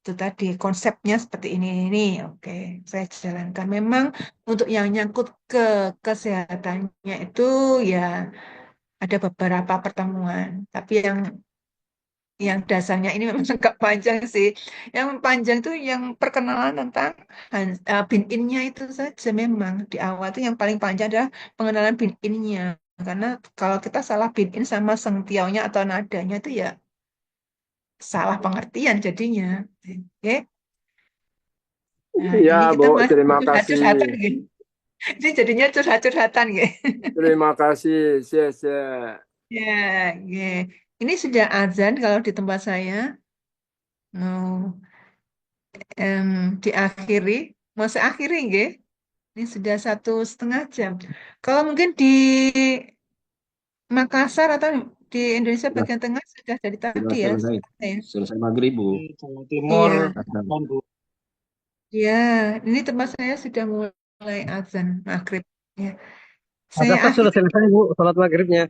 Speaker 1: itu tadi konsepnya seperti ini. Oke, saya jalankan. Memang untuk yang nyangkut ke kesehatannya itu ya ada beberapa pertemuan. Tapi yang dasarnya ini memang agak panjang sih. Yang panjang itu yang perkenalan tentang bin innya itu saja memang. Di awal itu yang paling panjang adalah pengenalan bin innya. Karena kalau kita salah bin in sama sengtiaunya atau nadanya itu ya salah pengertian jadinya. Oke. Nah,
Speaker 2: Iya
Speaker 1: ini kita
Speaker 2: Bu,
Speaker 1: masih
Speaker 2: terima kasih.
Speaker 1: curhat-curhatan gitu. Ini jadinya curhat-curhatan gitu.
Speaker 2: Terima kasih, Sia.
Speaker 1: Ya, ya. Ini sudah azan kalau di tempat saya. Mau diakhiri, mau saya akhiri nggih? Ini sudah 1,5 jam. Kalau mungkin di Makassar atau di Indonesia
Speaker 9: Sudah,
Speaker 1: bagian tengah sudah dari
Speaker 9: sudah
Speaker 1: tadi ya.
Speaker 9: selesai.
Speaker 1: Ya.
Speaker 9: Selesai maghrib Bu.
Speaker 4: Jawa Timur,
Speaker 1: Iya,
Speaker 4: azan, Bu.
Speaker 1: ya. Ini tempat saya sudah mulai azan maghrib. Ya. Saya
Speaker 10: Makassar sudah
Speaker 1: akhiri.
Speaker 10: selesai, Bu, sholat maghribnya.